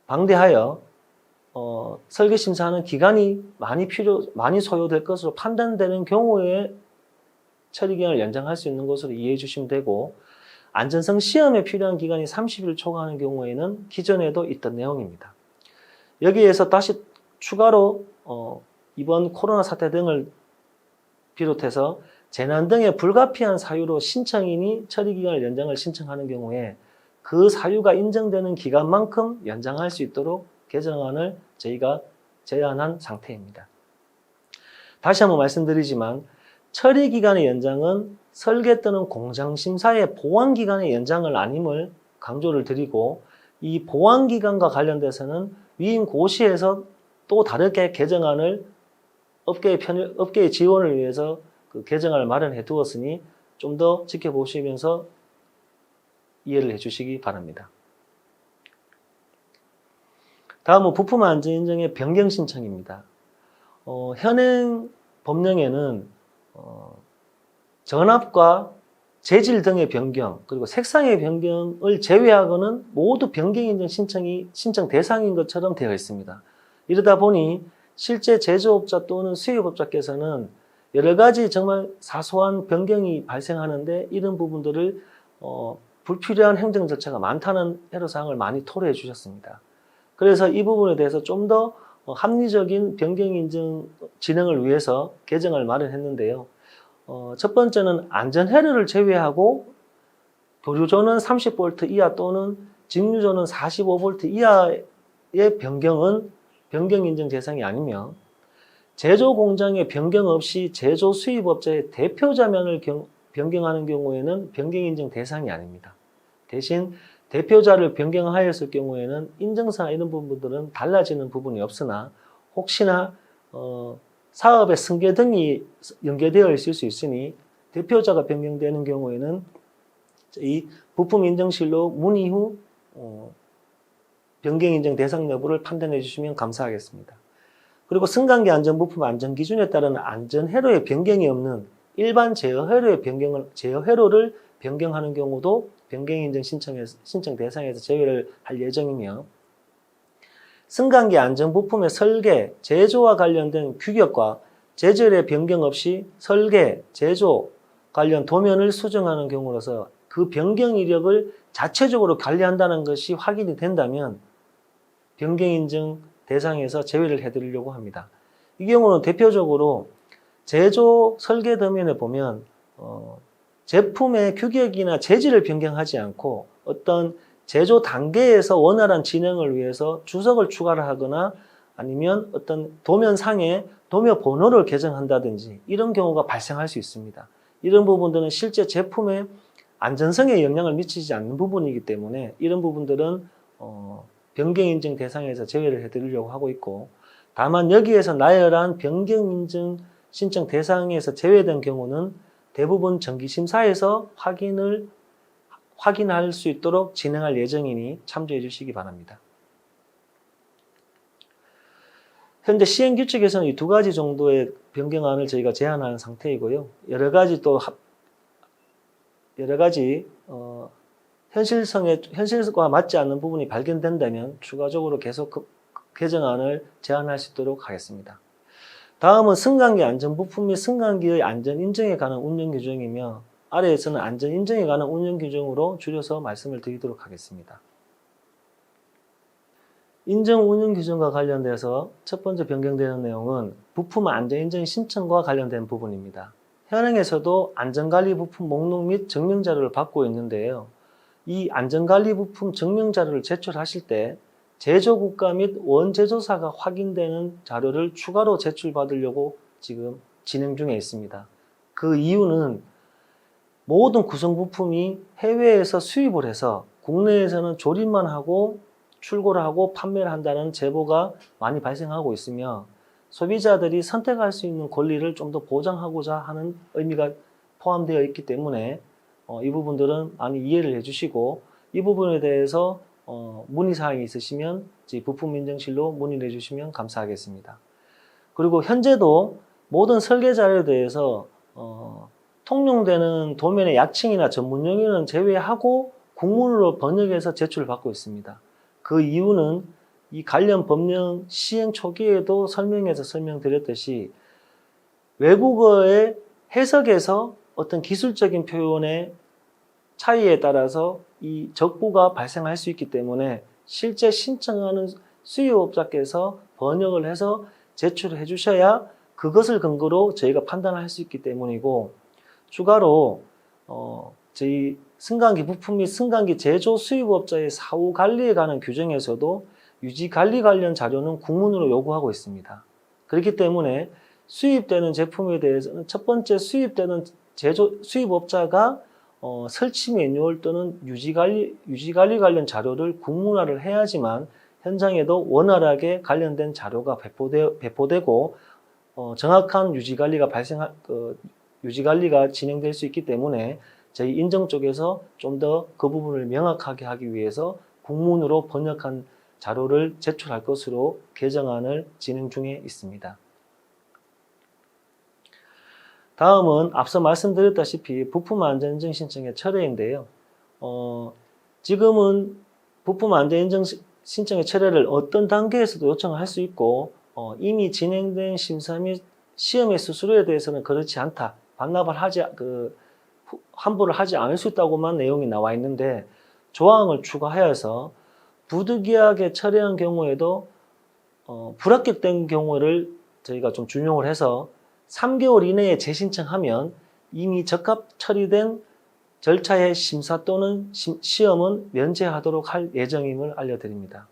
방대하여 설계심사하는 기간이 많이 소요될 것으로 판단되는 경우에 처리기간을 연장할 수 있는 것으로 이해해 주시면 되고, 안전성 시험에 필요한 기간이 30일 초과하는 경우에는 기존에도 있던 내용입니다. 여기에서 다시 추가로 이번 코로나 사태 등을 비롯해서 재난 등의 불가피한 사유로 신청인이 처리기간을 연장을 신청하는 경우에 그 사유가 인정되는 기간만큼 연장할 수 있도록 개정안을 저희가 제안한 상태입니다. 다시 한번 말씀드리지만 처리기간의 연장은 설계 또는 공장심사의 보완기간의 연장을 아님을 강조를 드리고, 이 보완기간과 관련돼서는 위임고시에서 또 다르게 개정안을 업계의 지원을 위해서 그 개정안을 마련해 두었으니 좀 더 지켜보시면서 이해를 해주시기 바랍니다. 다음은 부품 안전 인증의 변경 신청입니다. 현행 법령에는 전압과 재질 등의 변경, 그리고 색상의 변경을 제외하고는 모두 변경 인증 신청이 신청 대상인 것처럼 되어 있습니다. 이러다 보니 실제 제조업자 또는 수입업자께서는 여러 가지 정말 사소한 변경이 발생하는데 이런 부분들을 불필요한 행정 절차가 많다는 애로사항을 많이 토로해 주셨습니다. 그래서 이 부분에 대해서 좀 더 합리적인 변경 인증 진행을 위해서 개정을 마련했는데요. 첫 번째는 안전회로를 제외하고 교류전원 30V 이하 또는 직류전원 45V 이하의 변경은 변경 인증 대상이 아니며 제조 공장의 변경 없이 제조 수입업자의 대표자면을 변경하는 경우에는 변경 인증 대상이 아닙니다. 대신 대표자를 변경하였을 경우에는 인증사 이런 부분들은 달라지는 부분이 없으나 혹시나 사업의 승계 등이 연계되어 있을 수 있으니 대표자가 변경되는 경우에는 이 부품 인증실로 문의 후 변경 인증 대상 여부를 판단해 주시면 감사하겠습니다. 그리고 승강기 안전부품 안전기준에 따른 안전회로의 변경이 없는 일반 제어회로의 제어회로를 변경하는 경우도 변경인증 신청 대상에서 제외를 할 예정이며 승강기 안전부품의 설계, 제조와 관련된 규격과 재질의 변경 없이 설계, 제조 관련 도면을 수정하는 경우로서 그 변경 이력을 자체적으로 관리한다는 것이 확인이 된다면 변경인증 대상에서 제외를 해드리려고 합니다. 이 경우는 대표적으로 제조 설계 도면에 보면 제품의 규격이나 재질을 변경하지 않고 어떤 제조 단계에서 원활한 진행을 위해서 주석을 추가를 하거나 아니면 어떤 도면상에 도면 번호를 개정한다든지 이런 경우가 발생할 수 있습니다. 이런 부분들은 실제 제품의 안전성에 영향을 미치지 않는 부분이기 때문에 이런 부분들은 변경인증 대상에서 제외를 해드리려고 하고 있고 다만 여기에서 나열한 변경인증 신청 대상에서 제외된 경우는 대부분 정기심사에서 확인할 수 있도록 진행할 예정이니 참조해 주시기 바랍니다. 현재 시행규칙에서는 이 두 가지 정도의 변경안을 저희가 제안하는 상태이고요. 여러 가지 현실과 맞지 않는 부분이 발견된다면 추가적으로 계속 개정안을 제안할 수 있도록 하겠습니다. 다음은 승강기 안전부품 및 승강기의 안전인증에 관한 운영규정이며 아래에서는 안전인증에 관한 운영규정으로 줄여서 말씀을 드리도록 하겠습니다. 인증 운영규정과 관련돼서 첫 번째 변경되는 내용은 부품 안전인증 신청과 관련된 부분입니다. 현행에서도 안전관리 부품 목록 및 증명자료를 받고 있는데요. 이 안전관리 부품 증명자료를 제출하실 때 제조국가 및 원제조사가 확인되는 자료를 추가로 제출받으려고 지금 진행 중에 있습니다. 그 이유는 모든 구성부품이 해외에서 수입을 해서 국내에서는 조립만 하고 출고를 하고 판매를 한다는 제보가 많이 발생하고 있으며 소비자들이 선택할 수 있는 권리를 좀 더 보장하고자 하는 의미가 포함되어 있기 때문에 이 부분들은 많이 이해를 해주시고 이 부분에 대해서 문의사항이 있으시면 부품인증실로 문의를 해주시면 감사하겠습니다. 그리고 현재도 모든 설계 자료에 대해서 통용되는 도면의 약칭이나 전문 용어는 제외하고 국문으로 번역해서 제출을 받고 있습니다. 그 이유는 이 관련 법령 시행 초기에도 설명드렸듯이 외국어의 해석에서 어떤 기술적인 표현의 차이에 따라서 이 적부가 발생할 수 있기 때문에 실제 신청하는 수요업자께서 번역을 해서 제출을 해주셔야 그것을 근거로 저희가 판단할 수 있기 때문이고 추가로 저희 승강기 부품 및 승강기 제조 수입업자의 사후 관리에 관한 규정에서도 유지 관리 관련 자료는 국문으로 요구하고 있습니다. 그렇기 때문에 수입되는 제품에 대해서는 첫 번째 수입되는 수입업자가 설치 매뉴얼 또는 유지 관리 관련 자료를 국문화를 해야지만 현장에도 원활하게 관련된 자료가 배포되고 정확한 유지 관리가 진행될 수 있기 때문에 저희 인정 쪽에서 좀 더 그 부분을 명확하게 하기 위해서 국문으로 번역한 자료를 제출할 것으로 개정안을 진행 중에 있습니다. 다음은 앞서 말씀드렸다시피 부품안전인증 신청의 철회인데요. 지금은 부품안전인증 신청의 철회를 어떤 단계에서도 요청할 수 있고 이미 진행된 심사 및 시험의 수수료에 대해서는 그렇지 않다. 반납을 환불을 하지 않을 수 있다고만 내용이 나와 있는데 조항을 추가하여서 부득이하게 철회한 경우에도 불합격된 경우를 저희가 좀 준용을 해서 3개월 이내에 재신청하면 이미 적합 처리된 절차의 심사 또는 시험은 면제하도록 할 예정임을 알려드립니다.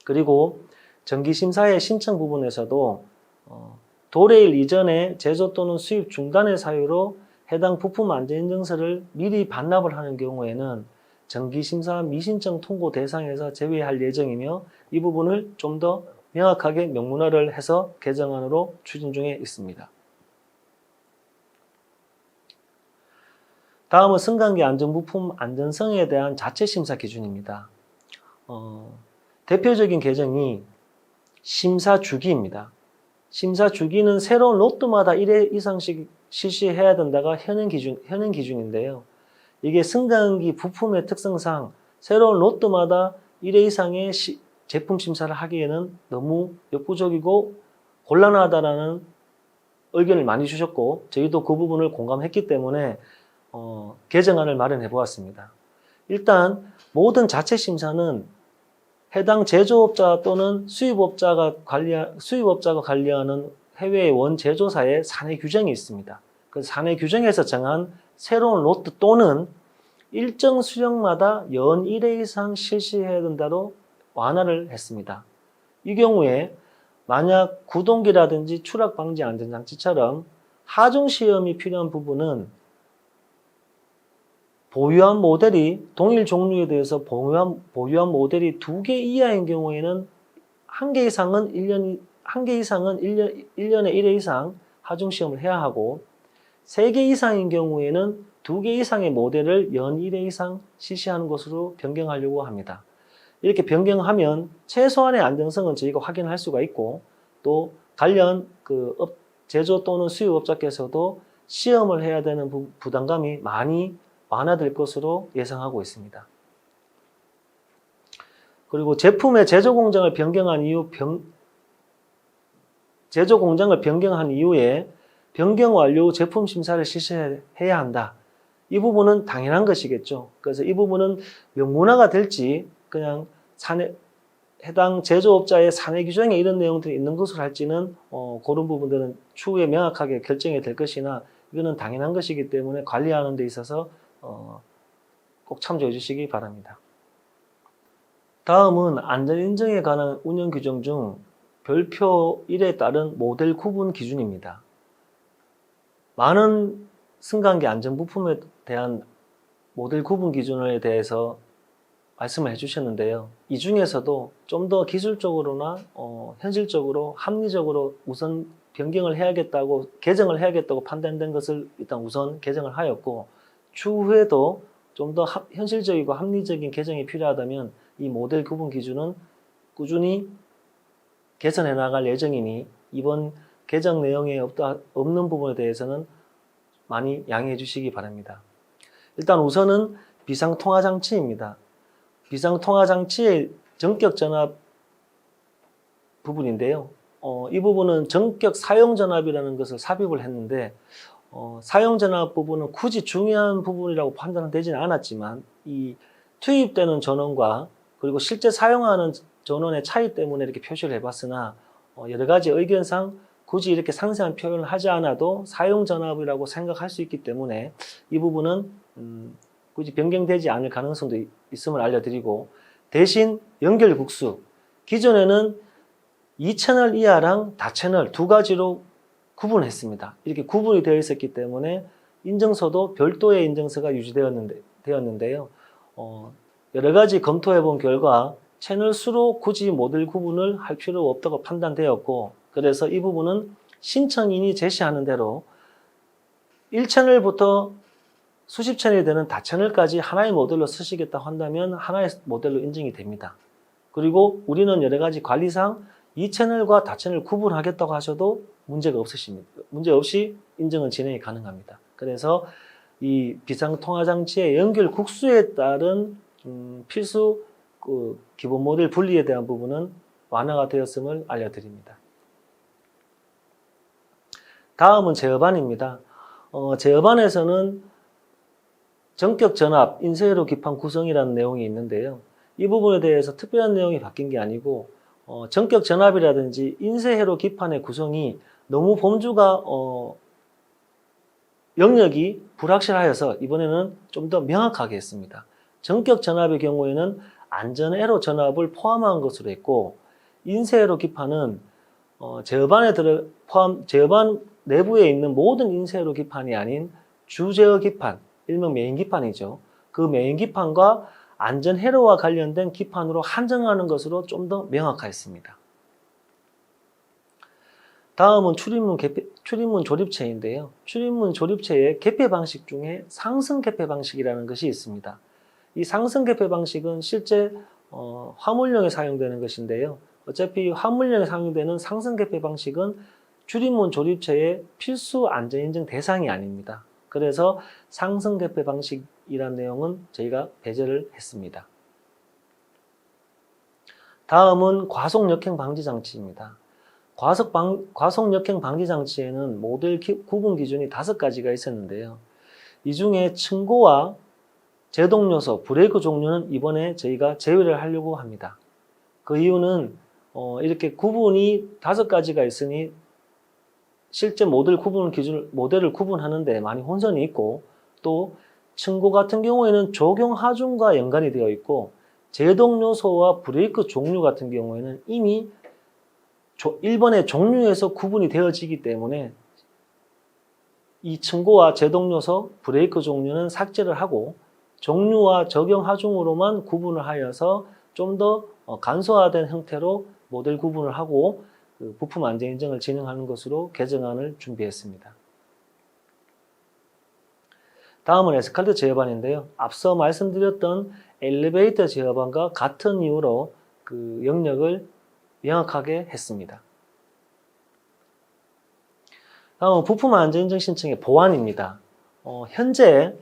그리고 정기심사의 신청 부분에서도 도래일 이전에 제조 또는 수입 중단의 사유로 해당 부품 안전인증서를 미리 반납을 하는 경우에는 정기심사 미신청 통고 대상에서 제외할 예정이며 이 부분을 좀 더 명확하게 명문화를 해서 개정안으로 추진 중에 있습니다. 다음은 승강기 안전부품 안전성에 대한 자체심사 기준입니다. 대표적인 개정이 심사 주기입니다. 심사 주기는 새로운 로트마다 1회 이상씩 실시해야 된다가 현행 기준인데요. 이게 승강기 부품의 특성상 새로운 로트마다 1회 이상의 제품 심사를 하기에는 너무 역부족이고 곤란하다라는 의견을 많이 주셨고 저희도 그 부분을 공감했기 때문에 개정안을 마련해 보았습니다. 일단 모든 자체 심사는 해당 제조업자 또는 수입업자가 관리하는 해외의 원제조사의 사내 규정이 있습니다. 그 사내 규정에서 정한 새로운 로트 또는 일정 수령마다 연 1회 이상 실시해야 된다로 완화를 했습니다. 이 경우에 만약 구동기라든지 추락 방지 안전장치처럼 하중 시험이 필요한 부분은 보유한 모델이 동일 종류에 대해서 보유한 모델이 2개 이하인 경우에는 1개 이상은 1년에 1회 이상 하중 시험을 해야 하고 3개 이상인 경우에는 2개 이상의 모델을 연 1회 이상 실시하는 것으로 변경하려고 합니다. 이렇게 변경하면 최소한의 안정성은 저희가 확인할 수가 있고 또 관련 제조 또는 수입업자께서도 시험을 해야 되는 부담감이 많이 완화될 것으로 예상하고 있습니다. 그리고 제품의 제조 공장을 변경한 이후에 변경 완료 후 제품 심사를 실시해야 한다. 이 부분은 당연한 것이겠죠. 그래서 이 부분은 명문화가 될지 그냥 해당 제조업자의 사내 규정에 이런 내용들이 있는 것으로 할지는 그런 부분들은 추후에 명확하게 결정이 될 것이나 이거는 당연한 것이기 때문에 관리하는 데 있어서 꼭 참조해 주시기 바랍니다. 다음은 안전인증에 관한 운영 규정 중 별표 1에 따른 모델 구분 기준입니다. 많은 승강기 안전부품에 대한 모델 구분 기준에 대해서 말씀을 해주셨는데요. 이 중에서도 좀 더 기술적으로나 현실적으로 합리적으로 우선 개정을 해야겠다고 판단된 것을 일단 우선 개정을 하였고 추후에도 좀 더 현실적이고 합리적인 개정이 필요하다면 이 모델 구분 기준은 꾸준히 개선해 나갈 예정이니 이번 개정 내용에 없는 부분에 대해서는 많이 양해해 주시기 바랍니다. 일단 우선은 비상통화장치입니다. 비상통화장치의 전격전압 부분인데요. 이 부분은 전격 사용전압이라는 것을 삽입을 했는데 사용전압 부분은 굳이 중요한 부분이라고 판단은 되지는 않았지만 이 투입되는 전원과 그리고 실제 사용하는 전원의 차이 때문에 이렇게 표시를 해봤으나 여러 가지 의견상 굳이 이렇게 상세한 표현을 하지 않아도 사용전압이라고 생각할 수 있기 때문에 이 부분은 굳이 변경되지 않을 가능성도 있음을 알려드리고 대신 연결국수 기존에는 2채널 이하랑 다채널 두 가지로 구분했습니다. 이렇게 구분이 되어 있었기 때문에 인증서도 별도의 인증서가 유지되었는데요. 여러 가지 검토해 본 결과 채널 수로 굳이 모델 구분을 할 필요가 없다고 판단되었고 그래서 이 부분은 신청인이 제시하는 대로 1채널부터 수십 채널이 되는 다채널까지 하나의 모델로 쓰시겠다고 한다면 하나의 모델로 인증이 됩니다. 그리고 우리는 여러 가지 관리상 이 채널과 다채널을 구분하겠다고 하셔도 문제가 없으십니다. 문제 없이 인증은 진행이 가능합니다. 그래서 이 비상통화장치의 연결 국수에 따른 필수 기본 모델 분리에 대한 부분은 완화가 되었음을 알려드립니다. 다음은 제어반입니다. 제어반에서는 전격 전압, 인쇄회로 기판 구성이라는 내용이 있는데요. 이 부분에 대해서 특별한 내용이 바뀐 게 아니고 전격 전압이라든지 인쇄회로 기판의 구성이 너무 범주가 영역이 불확실하여서 이번에는 좀 더 명확하게 했습니다. 전격 전압의 경우에는 안전회로 전압을 포함한 것으로 했고 인쇄회로 기판은 제어반에 제어반 내부에 있는 모든 인쇄회로 기판이 아닌 주제어 기판, 일명 메인 기판이죠. 그 메인 기판과 안전회로와 관련된 기판으로 한정하는 것으로 좀 더 명확화했습니다. 다음은 출입문 조립체인데요. 출입문 조립체의 개폐 방식 중에 상승 개폐 방식이라는 것이 있습니다. 이 상승 개폐 방식은 실제 화물용에 사용되는 것인데요. 어차피 화물용에 사용되는 상승 개폐 방식은 출입문 조립체의 필수 안전인증 대상이 아닙니다. 그래서 상승 개폐 방식이라는 내용은 저희가 배제를 했습니다. 다음은 과속 역행 방지 장치입니다. 과속 역행 방지 장치에는 모델 구분 기준이 5가지가 있었는데요. 이 중에 층고와 제동 요소, 브레이크 종류는 이번에 저희가 제외를 하려고 합니다. 그 이유는 이렇게 구분이 5가지가 있으니 실제 모델을 구분하는데 많이 혼선이 있고, 또 층고 같은 경우에는 적용 하중과 연관이 되어 있고, 제동 요소와 브레이크 종류 같은 경우에는 이미 1번의 종류에서 구분이 되어지기 때문에 이 층고와 제동 요소, 브레이크 종류는 삭제를 하고 종류와 적용 하중으로만 구분을 하여서 좀 더 간소화된 형태로 모델 구분을 하고 부품 안전 인증을 진행하는 것으로 개정안을 준비했습니다. 다음은 에스컬레이터 제어반인데요. 앞서 말씀드렸던 엘리베이터 제어반과 같은 이유로 그 영역을 명확하게 했습니다. 다음은 부품 안전 인증 신청의 보완입니다. 현재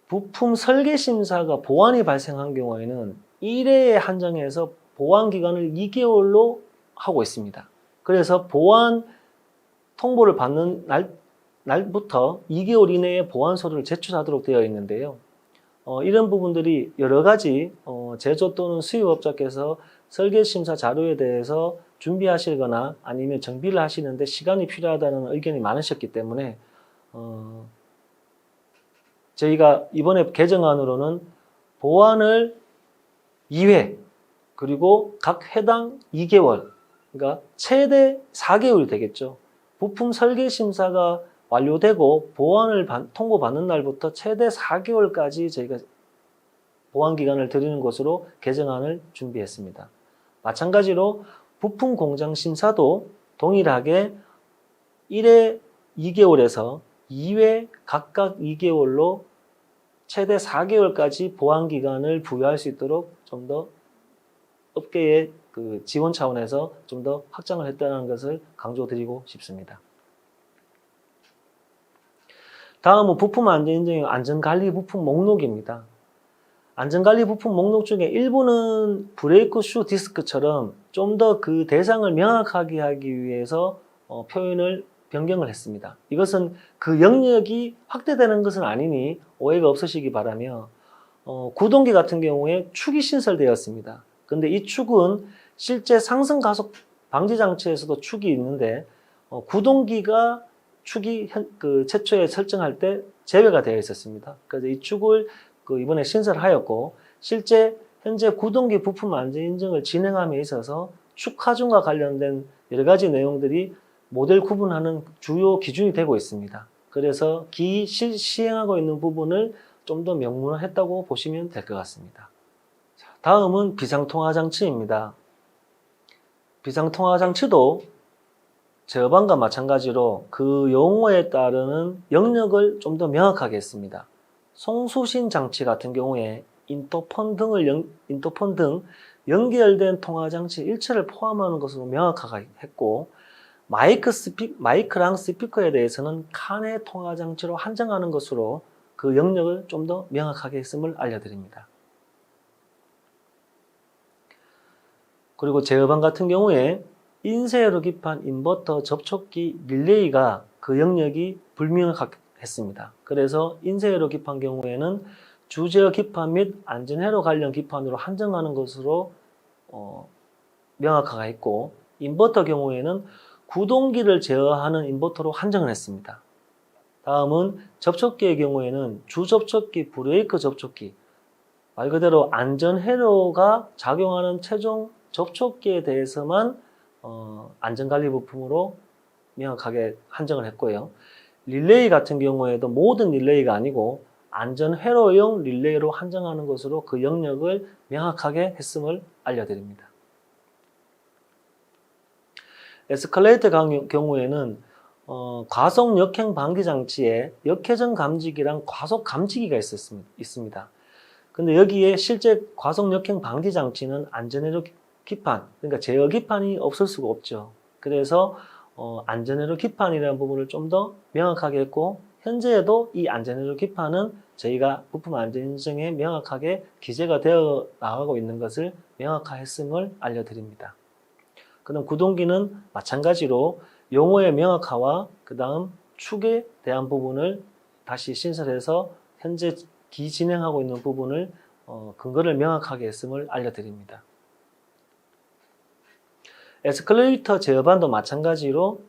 부품 설계 심사가 보완이 발생한 경우에는 1회에 한정해서 보완 기간을 2개월로 하고 있습니다. 그래서 보완 통보를 받는 날부터 2개월 이내에 보완서류를 제출하도록 되어 있는데요. 이런 부분들이 여러 가지 제조 또는 수입업자께서 설계심사 자료에 대해서 준비하시거나 아니면 정비를 하시는데 시간이 필요하다는 의견이 많으셨기 때문에 저희가 이번에 개정안으로는 보완을 2회 그리고 각 회당 2개월, 그러니까 최대 4개월이 되겠죠. 부품 설계 심사가 완료되고 보완을 통보받는 날부터 최대 4개월까지 저희가 보완 기간을 드리는 것으로 개정안을 준비했습니다. 마찬가지로 부품 공장 심사도 동일하게 1회 2개월에서 2회 각각 2개월로 최대 4개월까지 보완 기간을 부여할 수 있도록 좀 더 업계의 그 지원 차원에서 좀 더 확장을 했다는 것을 강조드리고 싶습니다. 다음은 부품 안전인증의 안전관리 부품 목록입니다. 안전관리 부품 목록 중에 일부는 브레이크 슈 디스크처럼 좀 더 그 대상을 명확하게 하기 위해서 표현을 변경을 했습니다. 이것은 그 영역이 확대되는 것은 아니니 오해가 없으시기 바라며 구동기 같은 경우에 축이 신설되었습니다. 근데 이 축은 실제 상승 가속 방지 장치에서도 축이 있는데 구동기가 축이 최초에 설정할 때 제외가 되어 있었습니다. 그래서 이 축을 이번에 신설하였고 실제 현재 구동기 부품 안전 인증을 진행함에 있어서 축 하중과 관련된 여러 가지 내용들이 모델 구분하는 주요 기준이 되고 있습니다. 그래서 시행하고 있는 부분을 좀 더 명문화했다고 보시면 될 것 같습니다. 다음은 비상통화장치입니다. 비상통화장치도 제어반과 마찬가지로 그 용어에 따르는 영역을 좀 더 명확하게 했습니다. 송수신 장치 같은 경우에 인터폰 등 연결된 통화장치 일체를 포함하는 것으로 명확하게 했고, 마이크랑 스피커에 대해서는 칸의 통화장치로 한정하는 것으로 그 영역을 좀 더 명확하게 했음을 알려드립니다. 그리고 제어반 같은 경우에 인쇄로 기판, 인버터, 접촉기, 릴레이가 그 영역이 불명확했습니다. 그래서 인쇄로 기판 경우에는 주제어 기판 및 안전회로 관련 기판으로 한정하는 것으로 명확하게 했고, 인버터 경우에는 구동기를 제어하는 인버터로 한정을 했습니다. 다음은 접촉기의 경우에는 주접촉기, 브레이크 접촉기, 말 그대로 안전회로가 작용하는 최종 접촉기에 대해서만 안전관리 부품으로 명확하게 한정을 했고요. 릴레이 같은 경우에도 모든 릴레이가 아니고 안전회로용 릴레이로 한정하는 것으로 그 영역을 명확하게 했음을 알려드립니다. 에스컬레이터 경우에는 과속 역행 방지 장치에 역회전 감지기랑 과속 감지기가 있습니다. 근데 여기에 실제 과속 역행 방지 장치는 안전회로 기판, 그러니까 제어 기판이 없을 수가 없죠. 그래서 안전회로 기판이라는 부분을 좀 더 명확하게 했고, 현재에도 이 안전회로 기판은 저희가 부품 안전인증에 명확하게 기재가 되어 나가고 있는 것을 명확화했음을 알려드립니다. 그다음 구동기는 마찬가지로 용어의 명확화와 그 다음 축에 대한 부분을 다시 신설해서 현재 진행하고 있는 부분을 근거를 명확하게 했음을 알려드립니다. 에스컬레이터 제어반도 마찬가지로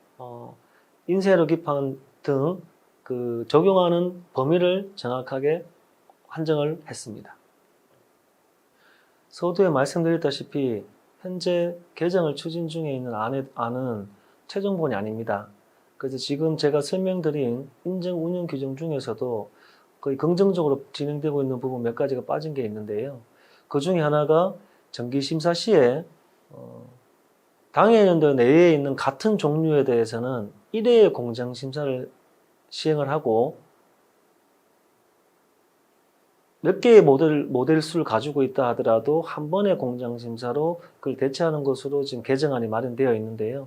인쇄로 기판 등 그 적용하는 범위를 정확하게 한정을 했습니다. 서두에 말씀드렸다시피 현재 개정을 추진 중에 있는 안은 최종본이 아닙니다. 그래서 지금 제가 설명드린 인증 운영 규정 중에서도 거의 긍정적으로 진행되고 있는 부분 몇 가지가 빠진 게 있는데요. 그 중에 하나가 정기심사 시에 당해연도 내에 있는 같은 종류에 대해서는 1회의 공정심사를 시행을 하고 몇 개의 모델 수를 가지고 있다 하더라도 한 번의 공정심사로 그걸 대체하는 것으로 지금 개정안이 마련되어 있는데요.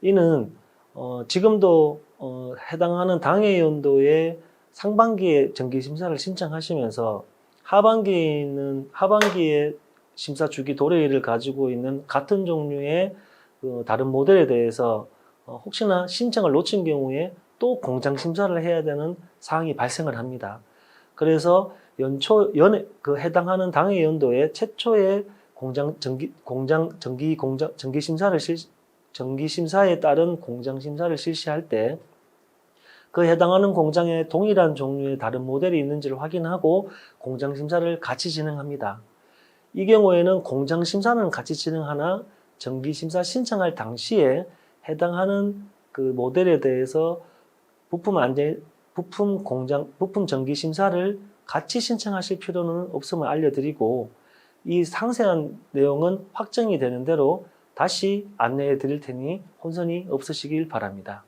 이는 지금도 해당하는 당해연도에 상반기에 정기심사를 신청하시면서 하반기에 심사 주기 도래일을 가지고 있는 같은 종류의 다른 모델에 대해서 혹시나 신청을 놓친 경우에 또 공정심사를 해야 되는 사항이 발생을 합니다. 그래서 해당하는 당해 연도에 최초의 정기심사에 따른 공정심사를 실시할 때 그 해당하는 공장에 동일한 종류의 다른 모델이 있는지를 확인하고 공정심사를 같이 진행합니다. 이 경우에는 공정심사는 같이 진행하나 정기심사 신청할 당시에 해당하는 그 모델에 대해서 부품 정기심사를 같이 신청하실 필요는 없음을 알려드리고, 이 상세한 내용은 확정이 되는 대로 다시 안내해 드릴 테니 혼선이 없으시길 바랍니다.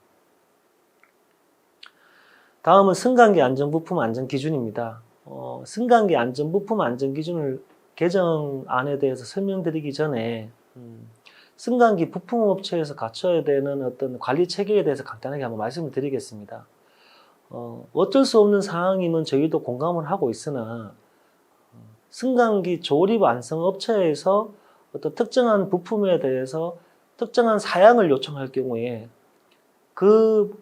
다음은 승강기 안전부품 안전기준입니다. 승강기 안전부품 안전기준을 개정안에 대해서 설명드리기 전에 승강기 부품업체에서 갖춰야 되는 어떤 관리 체계에 대해서 간단하게 한번 말씀을 드리겠습니다. 어쩔 수 없는 사항이면 저희도 공감을 하고 있으나 승강기 조립 완성 업체에서 어떤 특정한 부품에 대해서 특정한 사양을 요청할 경우에 그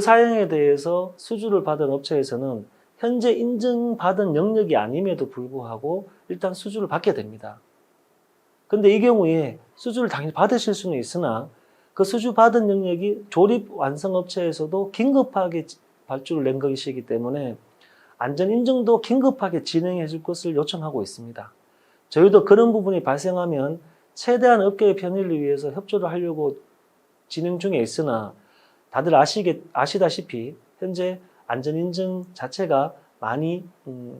사양에 대해서 수주를 받은 업체에서는 현재 인증받은 영역이 아님에도 불구하고 일단 수주를 받게 됩니다. 근데 이 경우에 수주를 당연히 받으실 수는 있으나 그 수주 받은 영역이 조립 완성 업체에서도 긴급하게 발주를 낸 것이기 때문에 안전 인증도 긴급하게 진행해 줄 것을 요청하고 있습니다. 저희도 그런 부분이 발생하면 최대한 업계의 편의를 위해서 협조를 하려고 진행 중에 있으나 다들 아시다시피 현재 안전 인증 자체가 많이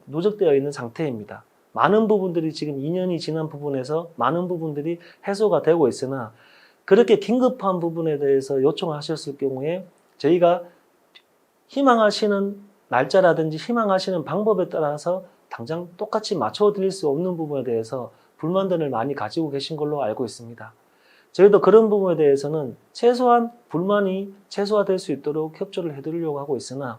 누적되어 있는 상태입니다. 많은 부분들이 지금 2년이 지난 부분에서 많은 부분들이 해소가 되고 있으나 그렇게 긴급한 부분에 대해서 요청하셨을 경우에 저희가 희망하시는 날짜라든지 희망하시는 방법에 따라서 당장 똑같이 맞춰 드릴 수 없는 부분에 대해서 불만들을 많이 가지고 계신 걸로 알고 있습니다. 저희도 그런 부분에 대해서는 최소한 불만이 최소화될 수 있도록 협조를 해드리려고 하고 있으나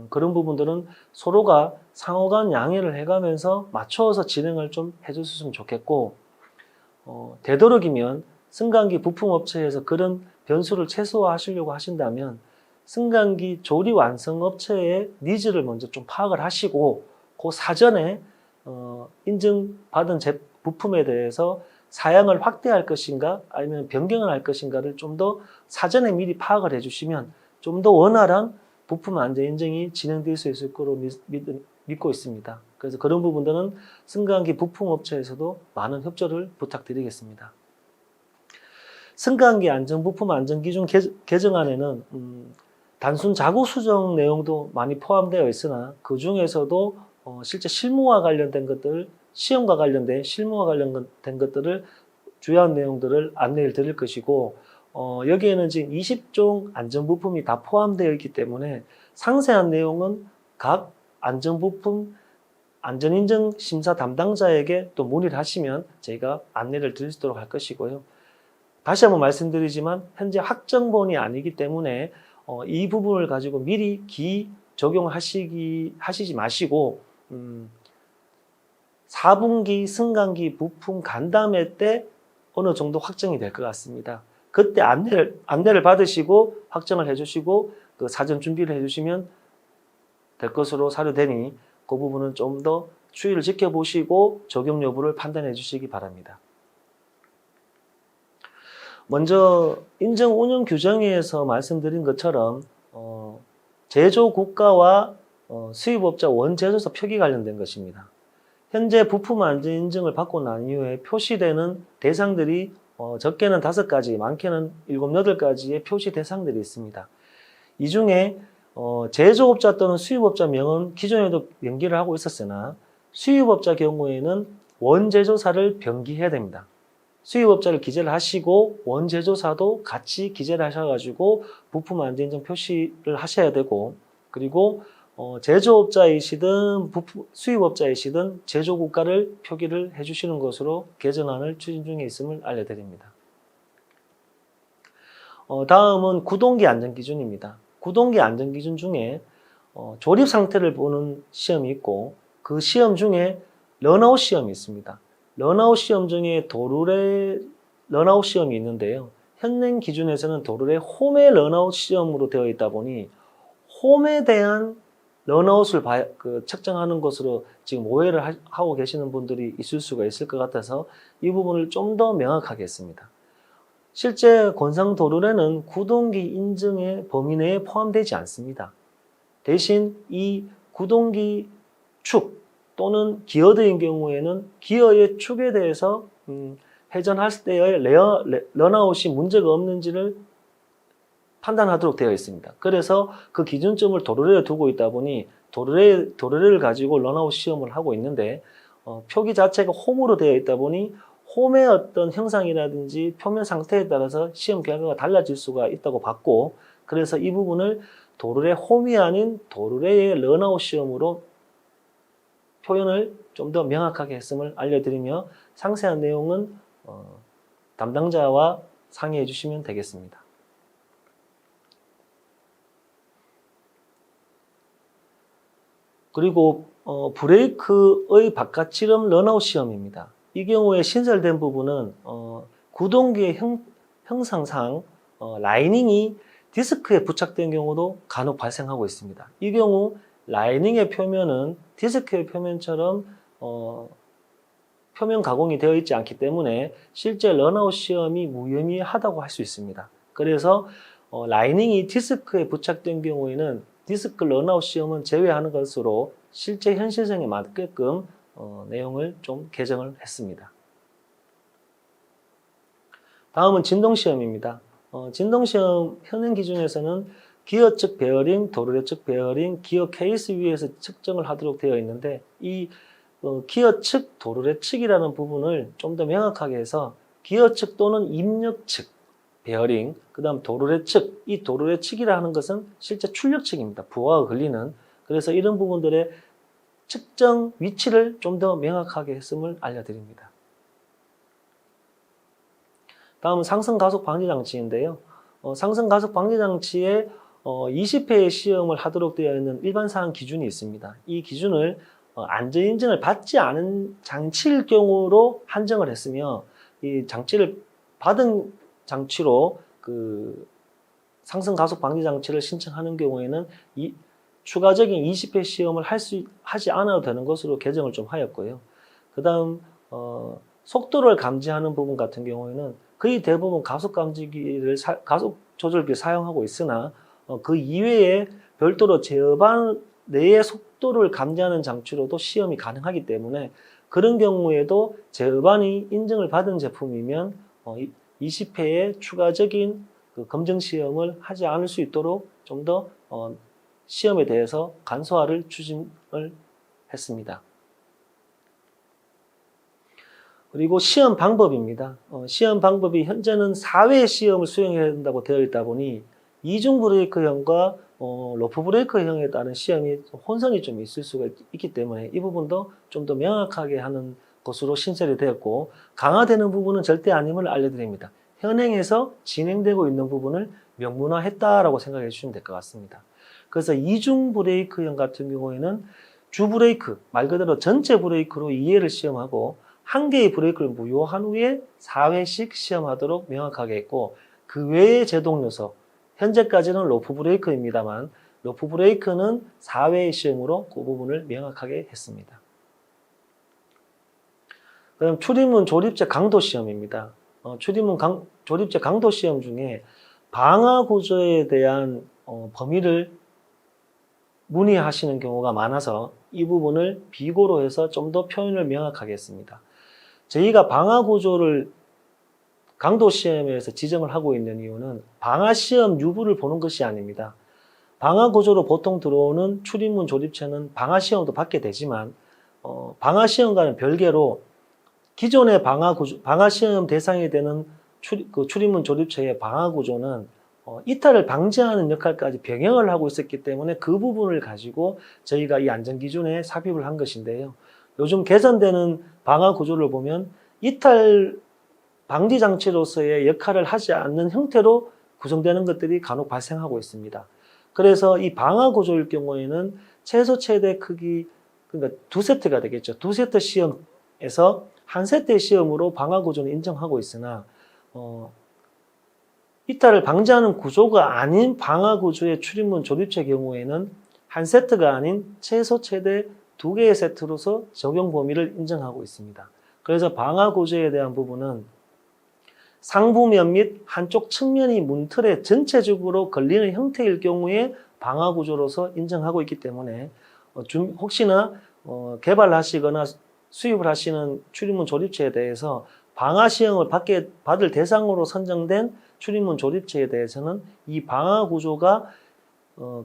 그런 부분들은 서로가 상호 간 양해를 해가면서 맞춰서 진행을 좀 해줬으면 좋겠고 되도록이면 승강기 부품업체에서 그런 변수를 최소화하시려고 하신다면 승강기 조리 완성 업체의 니즈를 먼저 좀 파악을 하시고 그 사전에 인증받은 부품에 대해서 사양을 확대할 것인가 아니면 변경을 할 것인가를 좀 더 사전에 미리 파악을 해주시면 좀 더 원활한 부품 안전 인증이 진행될 수 있을 거로 믿고 있습니다. 그래서 그런 부분들은 승강기 부품 업체에서도 많은 협조를 부탁드리겠습니다. 승강기 안전부품 안전기준 개정안에는 단순 자구 수정 내용도 많이 포함되어 있으나 그 중에서도 실제 실무와 관련된 것들, 시험과 관련된 실무와 관련된 것들을 주요한 내용들을 안내를 드릴 것이고 여기에는 지금 20종 안전부품이 다 포함되어 있기 때문에 상세한 내용은 각 안전부품 안전인증 심사 담당자에게 또 문의를 하시면 저희가 안내를 드릴 수 있도록 할 것이고요. 다시 한번 말씀드리지만 현재 확정본이 아니기 때문에 이 부분을 가지고 미리 적용을 하시지 마시고 4분기 승강기 부품 간담회 때 어느 정도 확정이 될 것 같습니다. 그때 안내를 받으시고 확정을 해주시고 그 사전 준비를 해주시면 될 것으로 사료되니 그 부분은 좀 더 추이를 지켜보시고 적용 여부를 판단해 주시기 바랍니다. 먼저 인증 운영 규정에서 말씀드린 것처럼 제조국가와 수입업자 원제조사 표기 관련된 것입니다. 현재 부품 안전 인증을 받고 난 이후에 표시되는 대상들이 적게는 5가지, 많게는 7, 8가지의 표시 대상들이 있습니다. 이 중에 제조업자 또는 수입업자 명은 기존에도 명기를 하고 있었으나 수입업자 경우에는 원제조사를 병기해야 됩니다. 수입업자를 기재를 하시고 원제조사도 같이 기재를 하셔가지고 부품 안전인증 표시를 하셔야 되고 그리고 제조업자이시든 수입업자이시든 제조국가를 표기를 해주시는 것으로 개정안을 추진 중에 있음을 알려드립니다. 다음은 구동기 안전기준입니다. 구동기 안전기준 중에 조립 상태를 보는 시험이 있고 그 시험 중에 런아웃 시험이 있습니다. 런아웃 시험 중에 도르래 런아웃 시험이 있는데요. 현행 기준에서는 도르래 홈의 런아웃 시험으로 되어 있다 보니 홈에 대한 런아웃을 측정하는 것으로 지금 오해를 하고 계시는 분들이 있을 수가 있을 것 같아서 이 부분을 좀 더 명확하게 했습니다. 실제 권상 도르래는 구동기 인증의 범위 내에 포함되지 않습니다. 대신 이 구동기 축 또는 기어드인 경우에는 기어의 축에 대해서 회전할 때의 런아웃이 문제가 없는지를 판단하도록 되어 있습니다. 그래서 그 기준점을 도르래에 두고 있다 보니 도르래를 가지고 런아웃 시험을 하고 있는데 표기 자체가 홈으로 되어 있다 보니 홈의 어떤 형상이라든지 표면 상태에 따라서 시험 결과가 달라질 수가 있다고 봤고 그래서 이 부분을 도르래 홈이 아닌 도르래의 런아웃 시험으로 표현을 좀 더 명확하게 했음을 알려드리며 상세한 내용은 담당자와 상의해 주시면 되겠습니다. 그리고 브레이크의 바깥지름 런아웃 시험입니다. 이 경우에 신설된 부분은 구동기의 형상상 라이닝이 디스크에 부착된 경우도 간혹 발생하고 있습니다. 이 경우 라이닝의 표면은 디스크의 표면처럼 표면 가공이 되어 있지 않기 때문에 실제 런아웃 시험이 무의미하다고 할 수 있습니다. 그래서 라이닝이 디스크에 부착된 경우에는 디스크 런아웃 시험은 제외하는 것으로 실제 현실성에 맞게끔 내용을 좀 개정을 했습니다. 다음은 진동시험입니다. 진동시험 현행 기준에서는 기어 측 베어링, 도르래 측 베어링, 기어 케이스 위에서 측정을 하도록 되어 있는데 이 기어 측, 도르래 측이라는 부분을 좀 더 명확하게 해서 기어 측 또는 입력 측 베어링, 그 다음 도르래 측, 이 도르래 측이라 하는 것은 실제 출력 측입니다. 부하가 걸리는. 그래서 이런 부분들의 측정 위치를 좀 더 명확하게 했음을 알려드립니다. 다음은 상승가속 방지장치인데요. 상승가속 방지장치에 20회의 시험을 하도록 되어 있는 일반사항 기준이 있습니다. 이 기준을 안전인증을 받지 않은 장치일 경우로 한정을 했으며, 이 장치를 받은 장치로 그 상승가속 방지장치를 신청하는 경우에는 추가적인 20회 시험을 하지 않아도 되는 것으로 개정을 좀 하였고요. 그 다음 속도를 감지하는 부분 같은 경우에는 거의 대부분 가속 조절기를 사용하고 있으나 그 이외에 별도로 제어반 내의 속도를 감지하는 장치로도 시험이 가능하기 때문에, 그런 경우에도 제어반이 인증을 받은 제품이면 20회의 추가적인 그 검증 시험을 하지 않을 수 있도록 좀 더 시험에 대해서 간소화를 추진을 했습니다. 그리고 시험 방법입니다. 시험 방법이 현재는 4회 시험을 수행해야 된다고 되어 있다 보니 이중 브레이크형과 로프 브레이크형에 따른 시험이 혼선이 좀 있을 수가 있기 때문에 이 부분도 좀 더 명확하게 하는 것으로 신설이 되었고, 강화되는 부분은 절대 아님을 알려드립니다. 현행에서 진행되고 있는 부분을 명문화했다라고 생각해 주시면 될 것 같습니다. 그래서 이중 브레이크형 같은 경우에는 주 브레이크, 말 그대로 전체 브레이크로 2회를 시험하고 한 개의 브레이크를 무효한 후에 4회씩 시험하도록 명확하게 했고, 그 외의 제동 요소, 현재까지는 로프 브레이크입니다만 로프 브레이크는 4회의 시험으로 그 부분을 명확하게 했습니다. 그다음 출입문 조립제 강도 시험입니다. 출입문 조립제 강도 시험 중에 방화 구조에 대한 범위를 문의하시는 경우가 많아서 이 부분을 비고로 해서 좀 더 표현을 명확하게 했습니다. 저희가 방화 구조를 강도 시험에서 지정을 하고 있는 이유는 방화 시험 유부를 보는 것이 아닙니다. 방화 구조로 보통 들어오는 출입문 조립체는 방화 시험도 받게 되지만 방화 시험과는 별개로 기존의 방화 시험 대상이 되는 출입문 조립체의 방화 구조는 이탈을 방지하는 역할까지 병행을 하고 있었기 때문에 그 부분을 가지고 저희가 이 안전기준에 삽입을 한 것인데요. 요즘 개선되는 방화 구조를 보면 이탈 방지 장치로서의 역할을 하지 않는 형태로 구성되는 것들이 간혹 발생하고 있습니다. 그래서 이 방화 구조일 경우에는 최소 최대 크기, 그러니까 2세트가 되겠죠. 2세트 시험에서 한 세트의 시험으로 방화 구조는 인정하고 있으나 이탈을 방지하는 구조가 아닌 방화 구조의 출입문 조립체 경우에는 한 세트가 아닌 최소 최대 2개의 세트로서 적용 범위를 인정하고 있습니다. 그래서 방화 구조에 대한 부분은 상부면 및 한쪽 측면이 문틀에 전체적으로 걸리는 형태일 경우에 방화 구조로서 인정하고 있기 때문에 혹시나 개발하시거나 수입을 하시는 출입문 조립체에 대해서 방화 시험을 받을 대상으로 선정된 출입문 조립체에 대해서는 이 방화 구조가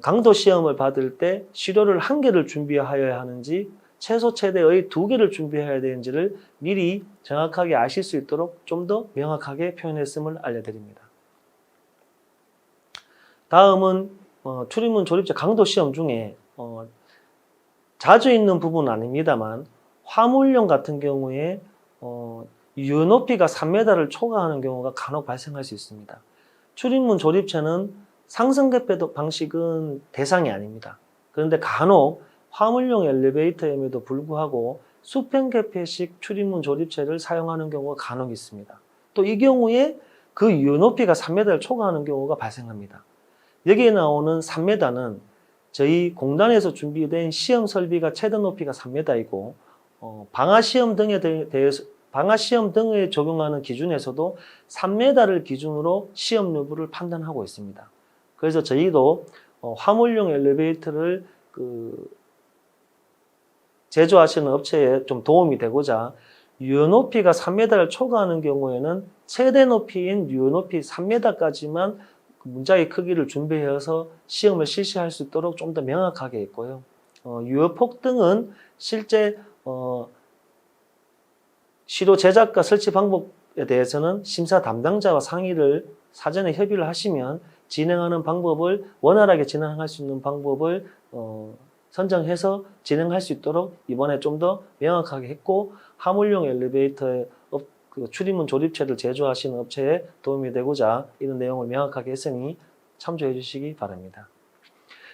강도 시험을 받을 때 시료를 1개를 준비하여야 하는지 최소 최대의 2개를 준비해야 되는지를 미리 정확하게 아실 수 있도록 좀 더 명확하게 표현했음을 알려드립니다. 다음은 출입문 조립체 강도 시험 중에 자주 있는 부분은 아닙니다만 화물용 같은 경우에 유효 높이가 3m를 초과하는 경우가 간혹 발생할 수 있습니다. 출입문 조립체는 상승개폐 방식은 대상이 아닙니다. 그런데 간혹 화물용 엘리베이터임에도 불구하고 수평개폐식 출입문 조립체를 사용하는 경우가 간혹 있습니다. 또 이 경우에 그 유효 높이가 3m를 초과하는 경우가 발생합니다. 여기에 나오는 3m는 저희 공단에서 준비된 시험 설비가 최대 높이가 3m이고 방화 시험 등에 적용하는 기준에서도 3m를 기준으로 시험 여부를 판단하고 있습니다. 그래서 저희도 화물용 엘리베이터를 제조하시는 업체에 좀 도움이 되고자 유효 높이가 3m를 초과하는 경우에는 최대 높이인 유효 높이 3m까지만 문자의 크기를 준비해서 시험을 실시할 수 있도록 좀 더 명확하게 했고요. 유효 폭등은 실제 시료 제작과 설치 방법에 대해서는 심사 담당자와 상의를 사전에 협의를 하시면 진행하는 방법을 원활하게 진행할 수 있는 방법을 선정해서 진행할 수 있도록 이번에 좀 더 명확하게 했고, 화물용 엘리베이터의 그 출입문 조립체를 제조하시는 업체에 도움이 되고자 이런 내용을 명확하게 했으니 참조해 주시기 바랍니다.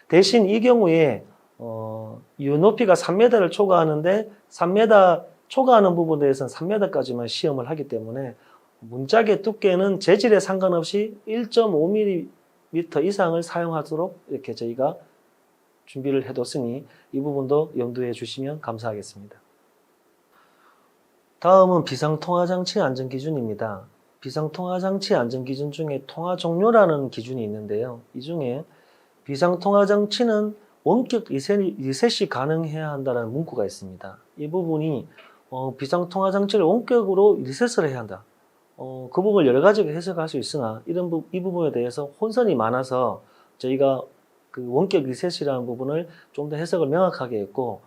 대신 이 경우에 유높이가 3m를 초과하는데 3m 초과하는 부분에 대해서는 3m까지만 시험을 하기 때문에 문짝의 두께는 재질에 상관없이 1.5mm 이상을 사용하도록 이렇게 저희가 준비를 해뒀으니 이 부분도 염두해 주시면 감사하겠습니다. 다음은 비상통화장치 안전기준입니다. 비상통화장치 안전기준 중에 통화 종료라는 기준이 있는데요. 이 중에 비상통화장치는 원격 리셋이 가능해야 한다는 문구가 있습니다. 이 부분이 비상통화장치를 원격으로 리셋을 해야 한다. 그 부분을 여러 가지로 해석할 수 있으나 이 부분에 대해서 혼선이 많아서 저희가 그 원격 리셋이라는 부분을 좀 더 해석을 명확하게 했고,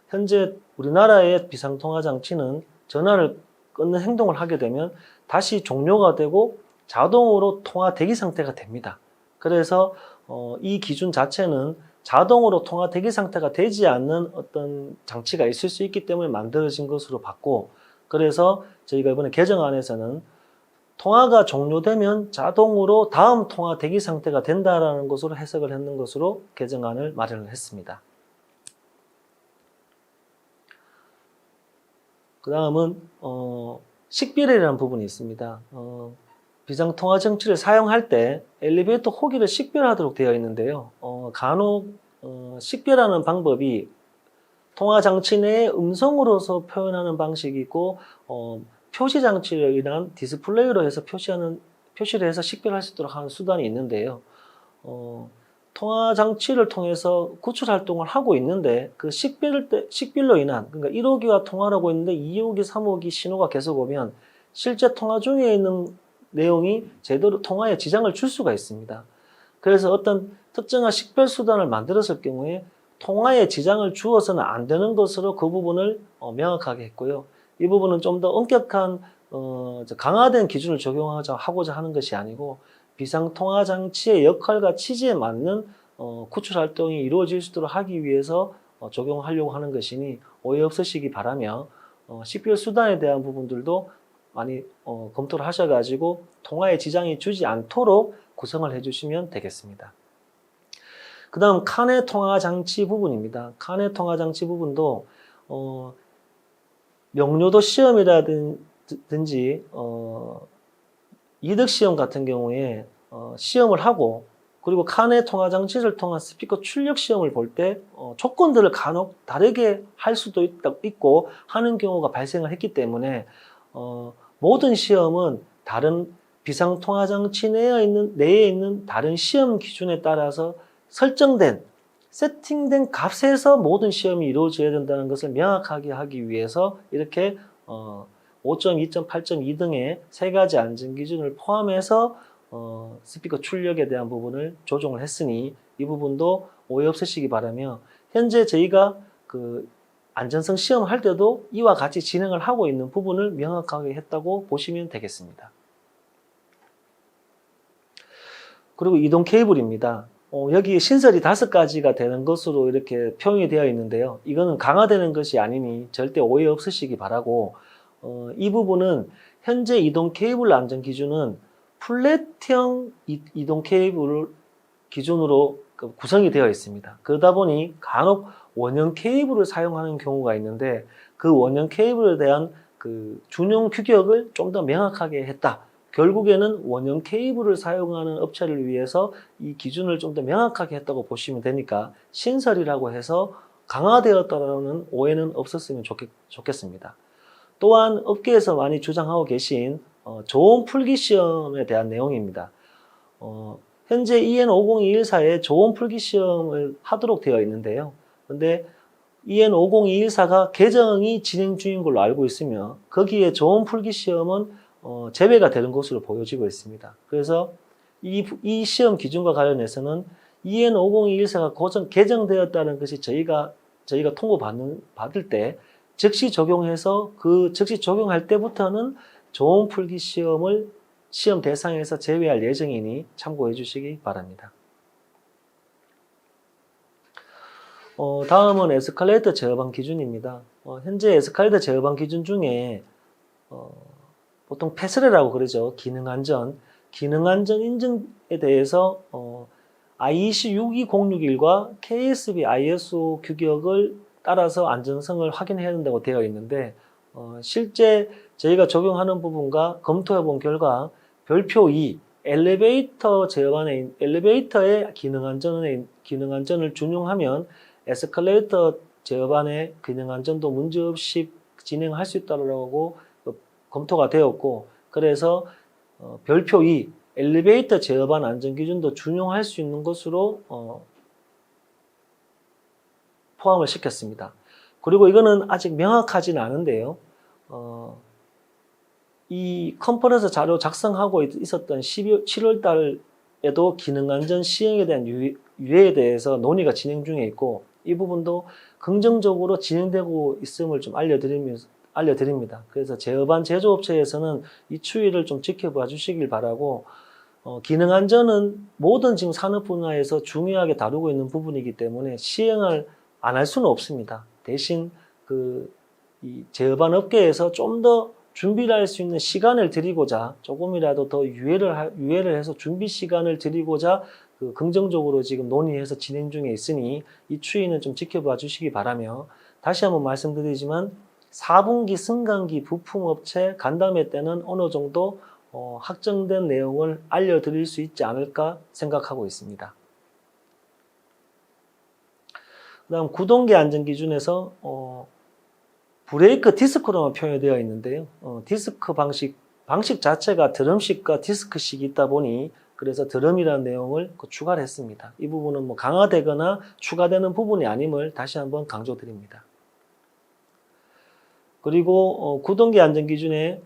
현재 우리나라의 비상통화장치는 전화를 끊는 행동을 하게 되면 다시 종료가 되고 자동으로 통화 대기 상태가 됩니다. 그래서 이 기준 자체는 자동으로 통화 대기 상태가 되지 않는 어떤 장치가 있을 수 있기 때문에 만들어진 것으로 봤고, 그래서 저희가 이번에 개정안에서는 통화가 종료되면 자동으로 다음 통화 대기 상태가 된다라는 것으로 해석을 했는 것으로 개정안을 마련을 했습니다. 그 다음은 식별이라는 부분이 있습니다. 비상통화장치를 사용할 때 엘리베이터 호기를 식별하도록 되어 있는데요. 간혹 식별하는 방법이 통화장치 내에 음성으로서 표현하는 방식이 있고, 표시장치를 의한 디스플레이로 해서 표시를 해서 식별할 수 있도록 하는 수단이 있는데요. 통화장치를 통해서 구출 활동을 하고 있는데 그 식별로 인한, 그러니까 1호기와 통화를 하고 있는데 2호기, 3호기 신호가 계속 오면 실제 통화 중에 있는 내용이 제대로 통화에 지장을 줄 수가 있습니다. 그래서 어떤 특정한 식별 수단을 만들었을 경우에 통화에 지장을 주어서는 안 되는 것으로 그 부분을 명확하게 했고요. 이 부분은 좀 더 엄격한 강화된 기준을 적용하고자 하는 것이 아니고, 비상통화장치의 역할과 취지에 맞는 구출 활동이 이루어질 수 있도록 하기 위해서 적용하려고 하는 것이니 오해 없으시기 바라며, 식별 수단에 대한 부분들도 많이 검토를 하셔가지고 통화에 지장이 주지 않도록 구성을 해주시면 되겠습니다. 그 다음 칸의 통화장치 부분입니다. 칸의 통화장치 부분도 명료도 시험이라든지 이득시험 같은 경우에 시험을 하고, 그리고 칸의 통화장치를 통한 스피커 출력 시험을 볼 때 조건들을 간혹 다르게 할 수도 있고 하는 경우가 발생을 했기 때문에 모든 시험은 다른 비상통화장치 내에 있는 다른 시험 기준에 따라서 설정된 세팅된 값에서 모든 시험이 이루어져야 된다는 것을 명확하게 하기 위해서 이렇게 5점, 2점, 8.2 등의 세 가지 안전 기준을 포함해서 스피커 출력에 대한 부분을 조정을 했으니 이 부분도 오해 없으시기 바라며, 현재 저희가 그 안전성 시험을 할 때도 이와 같이 진행을 하고 있는 부분을 명확하게 했다고 보시면 되겠습니다. 그리고 이동 케이블입니다. 여기 신설이 5가지가 되는 것으로 이렇게 표현이 되어 있는데요. 이거는 강화되는 것이 아니니 절대 오해 없으시기 바라고, 이 부분은 현재 이동 케이블 안전 기준은 플랫형 이동 케이블 기준으로 구성이 되어 있습니다. 그러다 보니 간혹 원형 케이블을 사용하는 경우가 있는데 그 원형 케이블에 대한 그 준용 규격을 좀 더 명확하게 했다. 결국에는 원형 케이블을 사용하는 업체를 위해서 이 기준을 좀 더 명확하게 했다고 보시면 되니까 신설이라고 해서 강화되었다는 오해는 없었으면 좋겠습니다. 또한 업계에서 많이 주장하고 계신 저온 풀기 시험에 대한 내용입니다. 현재 EN50214에 저온 풀기 시험을 하도록 되어 있는데요. 그런데 EN50214가 개정이 진행 중인 걸로 알고 있으며 거기에 저온 풀기 시험은 제외가 되는 것으로 보여지고 있습니다. 그래서 이 시험 기준과 관련해서는 EN50214가 개정되었다는 것이 저희가 통보받을 때 즉시 적용해서 즉시 적용할 때부터는 저온 풀기 시험을 시험 대상에서 제외할 예정이니 참고해 주시기 바랍니다. 다음은 에스컬레이터 제어방 기준입니다. 현재 에스컬레이터 제어방 기준 중에 보통 패스레라고 그러죠. 기능안전 인증에 대해서 IEC 62061과 KSB ISO 규격을 따라서 안전성을 확인해야 된다고 되어 있는데 실제 저희가 적용하는 부분과 검토해 본 결과 별표 2 엘리베이터 제어반에 엘리베이터의 기능안전을 준용하면 에스컬레이터 제어반의 기능안전도 문제없이 진행할 수 있다고 검토가 되었고, 그래서 별표 2 엘리베이터 제어반 안전기준도 준용할 수 있는 것으로 포함을 시켰습니다. 그리고 이거는 아직 명확하지는 않은데요. 이 컨퍼런스 자료 작성하고 있었던 7월 달에도 기능안전 시행에 대한 유예에 대해서 논의가 진행 중에 있고, 이 부분도 긍정적으로 진행되고 있음을 좀 알려드립니다. 그래서 제어반 제조업체에서는 이 추이를 좀 지켜봐 주시길 바라고, 기능안전은 모든 지금 산업 분야에서 중요하게 다루고 있는 부분이기 때문에 시행을 안 할 수는 없습니다. 대신 이 제어반 업계에서 좀 더 준비를 할 수 있는 시간을 드리고자, 조금이라도 더 유예를 해서 준비 시간을 드리고자 긍정적으로 지금 논의해서 진행 중에 있으니 이 추이는 좀 지켜봐 주시기 바라며, 다시 한번 말씀드리지만 4분기 승강기 부품업체 간담회 때는 어느 정도 확정된 내용을 알려드릴 수 있지 않을까 생각하고 있습니다. 그 다음 구동계 안전기준에서 브레이크 디스크로만 표현이 되어 있는데요. 디스크 방식 자체가 드럼식과 디스크식이 있다 보니 그래서 드럼이라는 내용을 추가를 했습니다. 이 부분은 뭐 강화되거나 추가되는 부분이 아님을 다시 한번 강조드립니다. 그리고 구동계 안전기준에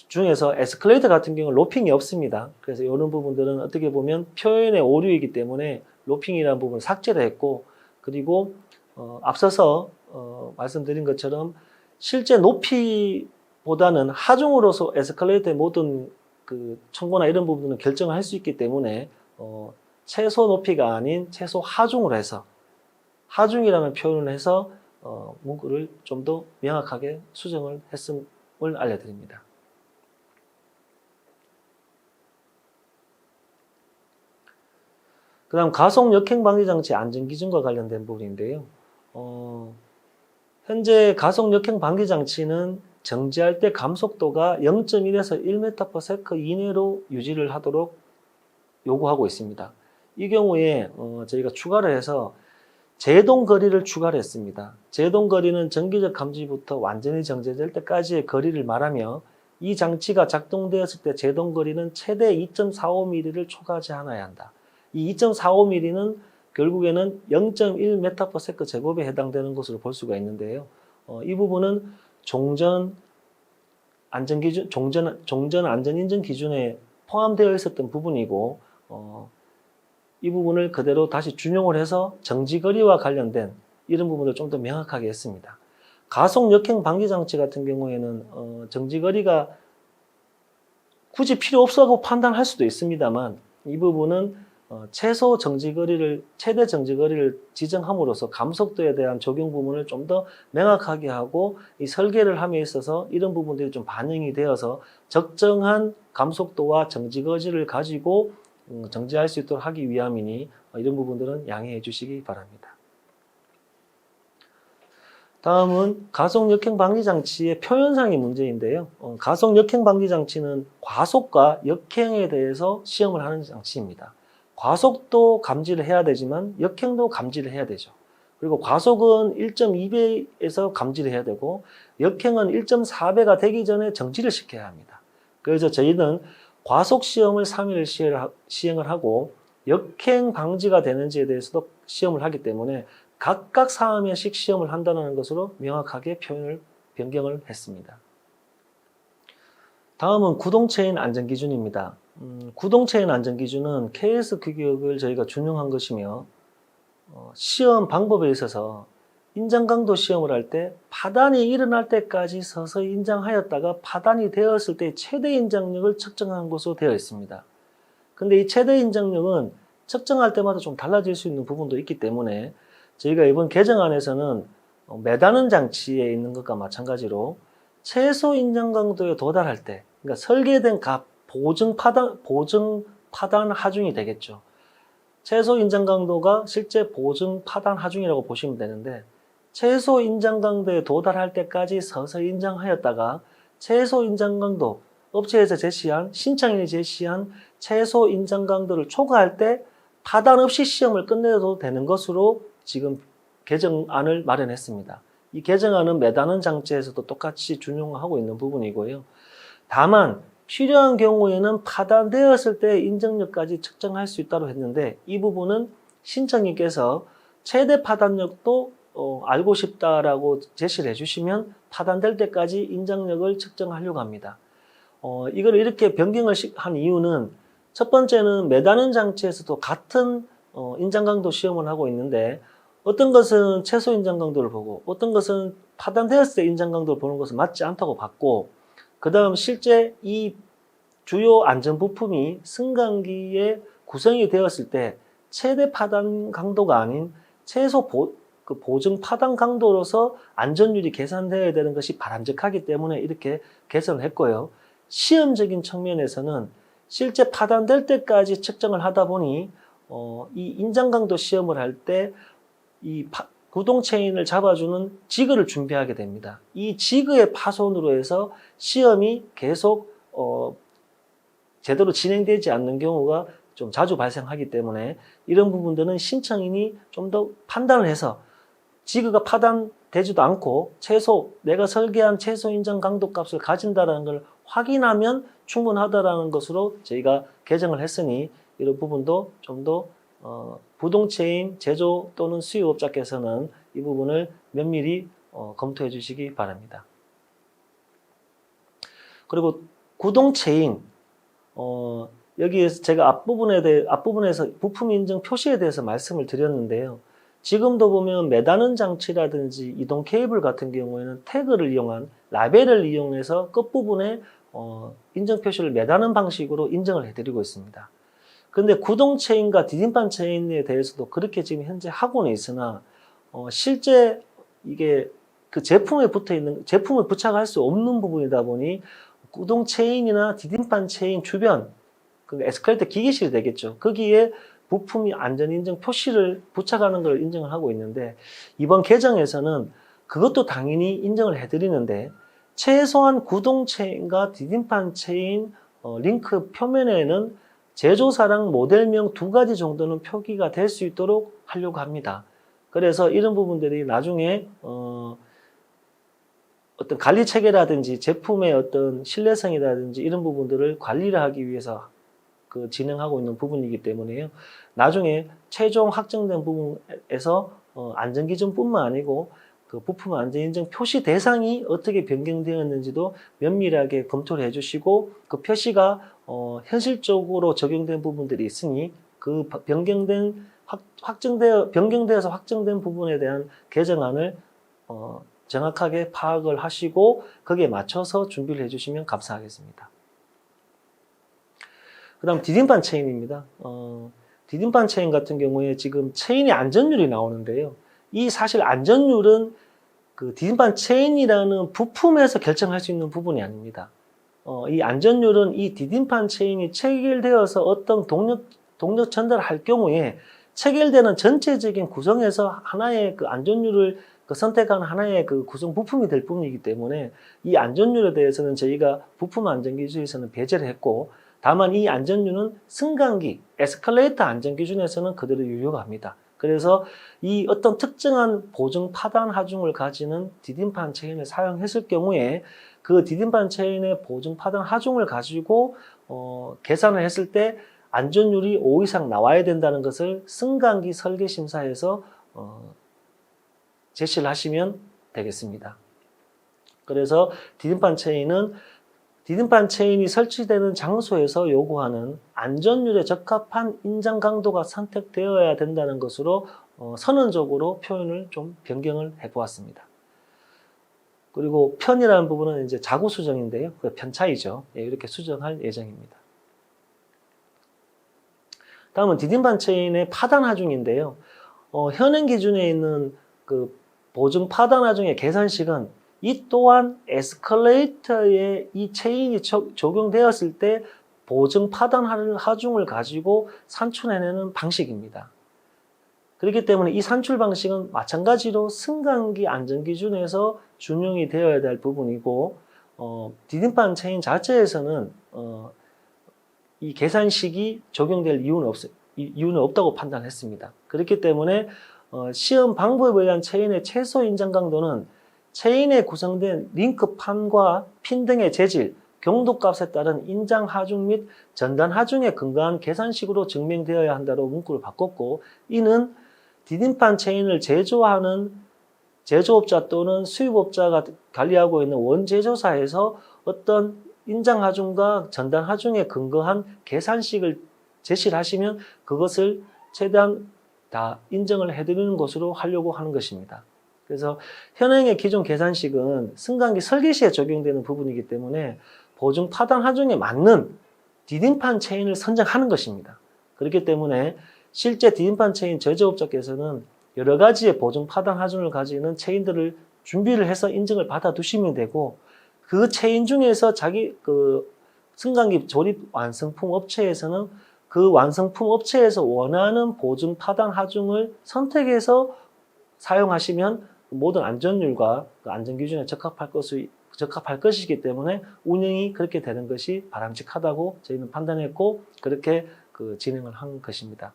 중에서 에스컬레이터 같은 경우는 로핑이 없습니다. 그래서 이런 부분들은 어떻게 보면 표현의 오류이기 때문에 로핑이라는 부분을 삭제를 했고, 그리고 앞서서 말씀드린 것처럼 실제 높이보다는 하중으로서 에스컬레이터의 모든 청고나 이런 부분은 결정을 할 수 있기 때문에 최소 높이가 아닌 최소 하중으로 해서 하중이라는 표현을 해서 문구를 좀 더 명확하게 수정을 했음을 알려드립니다. 그 다음 가속 역행 방지 장치 안전기준과 관련된 부분인데요. 현재 가속 역행 방지 장치는 정지할 때 감속도가 0.1에서 1m/s 이내로 유지를 하도록 요구하고 있습니다. 이 경우에 저희가 추가를 해서 제동 거리를 추가를 했습니다. 제동 거리는 정기적 감지부터 완전히 정지될 때까지의 거리를 말하며, 이 장치가 작동되었을 때 제동 거리는 최대 2.45mm를 초과하지 않아야 한다. 이 2.45mm는 결국에는 0.1m/s 제곱에 해당되는 것으로 볼 수가 있는데요. 이 부분은 종전 안전인증 기준에 포함되어 있었던 부분이고, 이 부분을 그대로 다시 준용을 해서 정지거리와 관련된 이런 부분을 좀 더 명확하게 했습니다. 가속 역행 방지 장치 같은 경우에는 정지거리가 굳이 필요 없다고 판단할 수도 있습니다만, 이 부분은 최대 정지거리를 지정함으로써 감속도에 대한 적용 부분을 좀 더 명확하게 하고, 이 설계를 함에 있어서 이런 부분들이 좀 반영이 되어서 적정한 감속도와 정지거리를 가지고 정지할 수 있도록 하기 위함이니 이런 부분들은 양해해 주시기 바랍니다. 다음은 가속 역행 방지 장치의 표현상의 문제인데요. 가속 역행 방지 장치는 과속과 역행에 대해서 시험을 하는 장치입니다. 과속도 감지를 해야 되지만 역행도 감지를 해야 되죠. 그리고 과속은 1.2배에서 감지를 해야 되고, 역행은 1.4배가 되기 전에 정지를 시켜야 합니다. 그래서 저희는 과속 시험을 3일 시행을 하고 역행 방지가 되는지에 대해서도 시험을 하기 때문에 각각 4회씩 시험을 한다는 것으로 명확하게 변경을 했습니다. 다음은 구동체인 안전기준입니다. 구동체인 안전기준은 KS 규격을 저희가 준용한 것이며, 시험 방법에 있어서 인장강도 시험을 할 때 파단이 일어날 때까지 서서히 인장하였다가 파단이 되었을 때 최대 인장력을 측정한 것으로 되어 있습니다. 근데 이 최대 인장력은 측정할 때마다 좀 달라질 수 있는 부분도 있기 때문에 저희가 이번 개정안에서는 매다는 장치에 있는 것과 마찬가지로 최소 인정 강도에 도달할 때, 그러니까 설계된 값 보증 파단 하중이 되겠죠. 최소 인정 강도가 실제 보증 파단 하중이라고 보시면 되는데, 최소 인정 강도에 도달할 때까지 서서히 인정하였다가 최소 인정 강도, 업체에서 제시한, 신청인이 제시한 최소 인정 강도를 초과할 때 파단 없이 시험을 끝내도 되는 것으로 지금 개정안을 마련했습니다. 이 개정안은 매다는 장치에서도 똑같이 준용하고 있는 부분이고요. 다만 필요한 경우에는 파단되었을 때 인정력까지 측정할 수 있다고 했는데, 이 부분은 신청인께서 최대 파단력도 알고 싶다라고 제시를 해주시면 파단될 때까지 인정력을 측정하려고 합니다. 이걸 이렇게 변경을 한 이유는, 첫 번째는 매다는 장치에서도 같은 인정강도 시험을 하고 있는데, 어떤 것은 최소 인정강도를 보고 어떤 것은 파단되었을 때 인정강도를 보는 것은 맞지 않다고 봤고, 그 다음 실제 이 주요 안전부품이 승강기에 구성이 되었을 때 최대 파단 강도가 아닌 최소 보증 파단 강도로서 안전율이 계산되어야 되는 것이 바람직하기 때문에 이렇게 개선을 했고요. 시험적인 측면에서는 실제 파단될 때까지 측정을 하다 보니 이 인정강도 시험을 할 때 이 구동 체인을 잡아주는 지그를 준비하게 됩니다. 이 지그의 파손으로 해서 시험이 계속 제대로 진행되지 않는 경우가 좀 자주 발생하기 때문에, 이런 부분들은 신청인이 좀 더 판단을 해서 지그가 파단되지도 않고 최소 내가 설계한 최소 인정 강도 값을 가진다는 걸 확인하면 충분하다라는 것으로 저희가 개정을 했으니, 이런 부분도 좀 더 부동체인 제조 또는 수요업자께서는 이 부분을 면밀히 검토해 주시기 바랍니다. 그리고 구동체인, 여기에서 제가 앞부분에서 부품 인증 표시에 대해서 말씀을 드렸는데요. 지금도 보면 매다는 장치라든지 이동 케이블 같은 경우에는 태그를 이용한 라벨을 이용해서 끝부분에 인증 표시를 매다는 방식으로 인증을 해드리고 있습니다. 근데 구동 체인과 디딤판 체인에 대해서도 그렇게 지금 현재 하고는 있으나, 실제 이게 그 제품에 제품을 부착할 수 없는 부분이다 보니 구동 체인이나 디딤판 체인 주변, 그 에스컬레이터 기계실이 되겠죠. 거기에 부품이 안전인증 표시를 부착하는 걸 인정을 하고 있는데, 이번 개정에서는 그것도 당연히 인정을 해드리는데, 최소한 구동 체인과 디딤판 체인 링크 표면에는 제조사랑 모델명 2가지 정도는 표기가 될 수 있도록 하려고 합니다. 그래서 이런 부분들이 나중에 어떤 관리 체계라든지 제품의 어떤 신뢰성이라든지 이런 부분들을 관리를 하기 위해서 진행하고 있는 부분이기 때문에요. 나중에 최종 확정된 부분에서 안전기준뿐만 아니고 그 부품 안전인증 표시 대상이 어떻게 변경되었는지도 면밀하게 검토를 해주시고, 그 표시가 현실적으로 적용된 부분들이 있으니 그 변경되어서 확정된 부분에 대한 개정안을 정확하게 파악을 하시고 거기에 맞춰서 준비를 해주시면 감사하겠습니다. 그 다음 디딤판 체인입니다. 디딤판 체인 같은 경우에 지금 체인의 안전율이 나오는데요. 이 사실 안전율은 그 디딤판 체인이라는 부품에서 결정할 수 있는 부분이 아닙니다. 이 안전율은 이 디딤판 체인이 체결되어서 어떤 동력 전달을 할 경우에 체결되는 전체적인 구성에서 하나의 그 안전율을 선택한 하나의 그 구성 부품이 될 뿐이기 때문에, 이 안전율에 대해서는 저희가 부품 안전기준에서는 배제를 했고, 다만 이 안전율은 승강기, 에스컬레이터 안전기준에서는 그대로 유효가 합니다. 그래서 이 어떤 특정한 보증 파단 하중을 가지는 디딤판 체인을 사용했을 경우에 그 디딤판 체인의 보증 파단 하중을 가지고 계산을 했을 때 안전율이 5 이상 나와야 된다는 것을 승강기 설계심사에서 제시를 하시면 되겠습니다. 그래서 디딤판 체인이 설치되는 장소에서 요구하는 안전율에 적합한 인정 강도가 선택되어야 된다는 것으로 선언적으로 표현을 좀 변경을 해보았습니다. 그리고 편이라는 부분은 이제 자구 수정인데요. 그 편차이죠. 이렇게 수정할 예정입니다. 다음은 디딤판 체인의 파단 하중인데요. 현행 기준에 있는 그 보증 파단 하중의 계산식은 이 또한 에스컬레이터에 이 체인이 적용되었을 때 보증 파단 하중을 가지고 산출해내는 방식입니다. 그렇기 때문에 이 산출 방식은 마찬가지로 승강기 안전기준에서 준용이 되어야 될 부분이고 디딤판 체인 자체에서는 이 계산식이 적용될 이유는 없다고 판단했습니다. 그렇기 때문에 시험 방법에 의한 체인의 최소 인장 강도는 체인에 구성된 링크판과 핀 등의 재질, 경도값에 따른 인장 하중 및 전단 하중에 근거한 계산식으로 증명되어야 한다로 문구를 바꿨고, 이는 디딤판 체인을 제조하는 제조업자 또는 수입업자가 관리하고 있는 원제조사에서 어떤 인장 하중과 전단 하중에 근거한 계산식을 제시를 하시면 그것을 최대한 다 인정을 해드리는 것으로 하려고 하는 것입니다. 그래서 현행의 기존 계산식은 승강기 설계 시에 적용되는 부분이기 때문에 보증 파단 하중에 맞는 디딤판 체인을 선정하는 것입니다. 그렇기 때문에 실제 디딤판 체인 제조업자께서는 여러 가지의 보증 파단 하중을 가지는 체인들을 준비를 해서 인증을 받아 두시면 되고, 그 체인 중에서 자기 승강기 조립 완성품 업체에서는 그 완성품 업체에서 원하는 보증 파단 하중을 선택해서 사용하시면 모든 안전율과 안전기준에 적합할 것이기 때문에 운영이 그렇게 되는 것이 바람직하다고 저희는 판단했고, 그렇게 진행을 한 것입니다.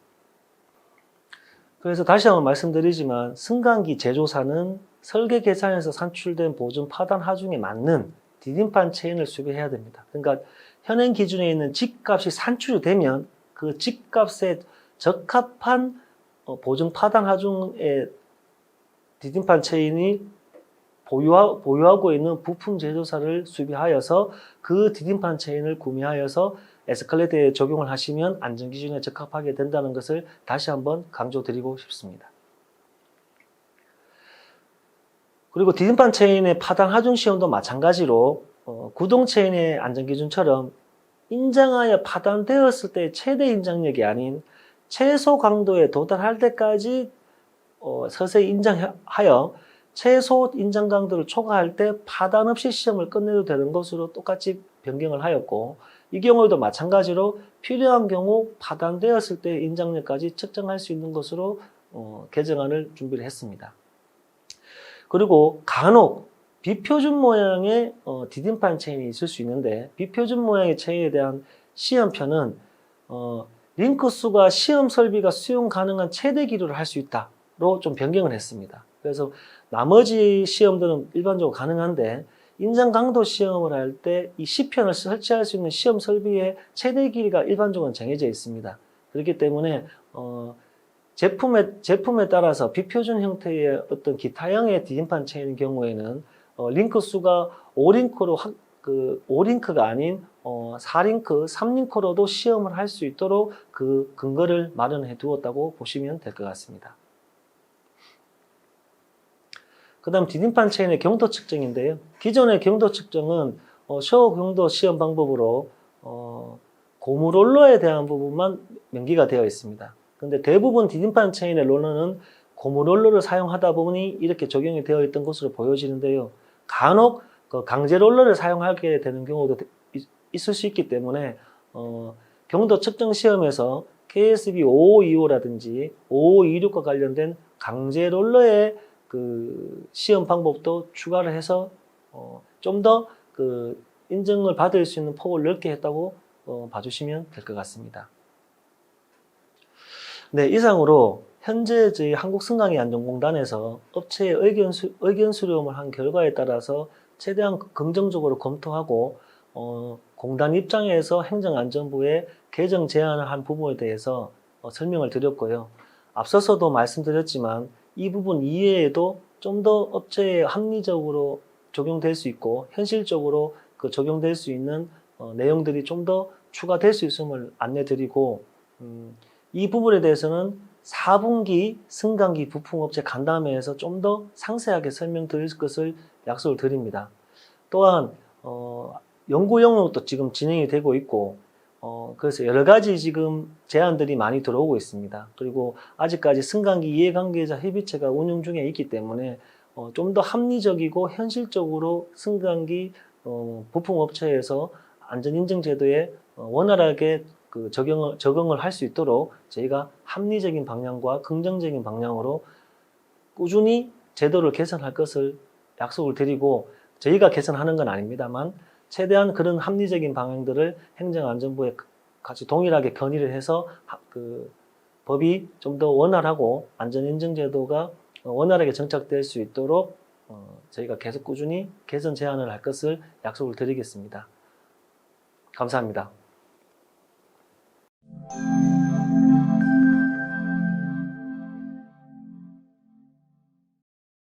그래서 다시 한번 말씀드리지만 승강기 제조사는 설계 계산에서 산출된 보증 파단 하중에 맞는 디딤판 체인을 수배해야 됩니다. 그러니까 현행 기준에 있는 G값이 산출이 되면 그 G값에 적합한 보증 파단 하중의 디딤판 체인이 보유하고 있는 부품 제조사를 수비하여서 그 디딤판 체인을 구매하여서 에스컬레이터에 적용을 하시면 안전기준에 적합하게 된다는 것을 다시 한번 강조드리고 싶습니다. 그리고 디딤판 체인의 파단 하중 시험도 마찬가지로 구동 체인의 안전기준처럼 인장하여 파단되었을 때 최대 인장력이 아닌 최소 강도에 도달할 때까지 서서히 인장하여 최소 인장 강도를 초과할 때 파단 없이 시험을 끝내도 되는 것으로 똑같이 변경을 하였고, 이 경우에도 마찬가지로 필요한 경우 파단되었을 때 인장력까지 측정할 수 있는 것으로 개정안을 준비를 했습니다. 그리고 간혹 비표준 모양의 디딤판 체인이 있을 수 있는데, 비표준 모양의 체인에 대한 시험편은 링크 수가 시험 설비가 수용 가능한 최대 기류를 할 수 있다로 좀 변경을 했습니다. 그래서 나머지 시험들은 일반적으로 가능한데 인장 강도 시험을 할 때 이 시편을 설치할 수 있는 시험 설비의 최대 길이가 일반적으로 정해져 있습니다. 그렇기 때문에 제품에 따라서 비표준 형태의 어떤 기타형의 디딤판 체인의 경우에는 링크 수가 5링크가 아닌 4링크, 3링크로도 시험을 할 수 있도록 그 근거를 마련해 두었다고 보시면 될 것 같습니다. 그 다음 디딤판 체인의 경도 측정인데요. 기존의 경도 측정은 쇼 경도 시험 방법으로 고무 롤러에 대한 부분만 명기가 되어 있습니다. 그런데 대부분 디딤판 체인의 롤러는 고무 롤러를 사용하다 보니 이렇게 적용이 되어 있던 것으로 보여지는데요. 간혹 강제 롤러를 사용하게 되는 경우도 있을 수 있기 때문에 경도 측정 시험에서 KSB 5525라든지 5526과 관련된 강제 롤러의 시험 방법도 추가를 해서 좀 더 인증을 받을 수 있는 폭을 넓게 했다고 봐주시면 될 것 같습니다. 네, 이상으로 현재 저희 한국승강기안전공단에서 업체의 의견 수렴을 한 결과에 따라서 최대한 긍정적으로 검토하고 공단 입장에서 행정안전부에 개정 제안을 한 부분에 대해서 설명을 드렸고요. 앞서서도 말씀드렸지만 이 부분 이외에도 좀 더 업체에 합리적으로 적용될 수 있고 현실적으로 적용될 수 있는 내용들이 좀 더 추가될 수 있음을 안내드리고, 이 부분에 대해서는 4분기 승강기 부품업체 간담회에서 좀 더 상세하게 설명드릴 것을 약속을 드립니다. 또한 연구 영역도 지금 진행이 되고 있고 그래서 여러 가지 지금 제안들이 많이 들어오고 있습니다. 그리고 아직까지 승강기 이해관계자 협의체가 운영 중에 있기 때문에 좀 더 합리적이고 현실적으로 승강기 부품업체에서 안전인증제도에 원활하게 그 적용을 할 수 있도록 저희가 합리적인 방향과 긍정적인 방향으로 꾸준히 제도를 개선할 것을 약속을 드리고 저희가 개선하는 건 아닙니다만 최대한 그런 합리적인 방향들을 행정안전부에 같이 동일하게 건의를 해서 그 법이 좀 더 원활하고 안전인증제도가 원활하게 정착될 수 있도록 저희가 계속 꾸준히 개선 제안을 할 것을 약속을 드리겠습니다. 감사합니다.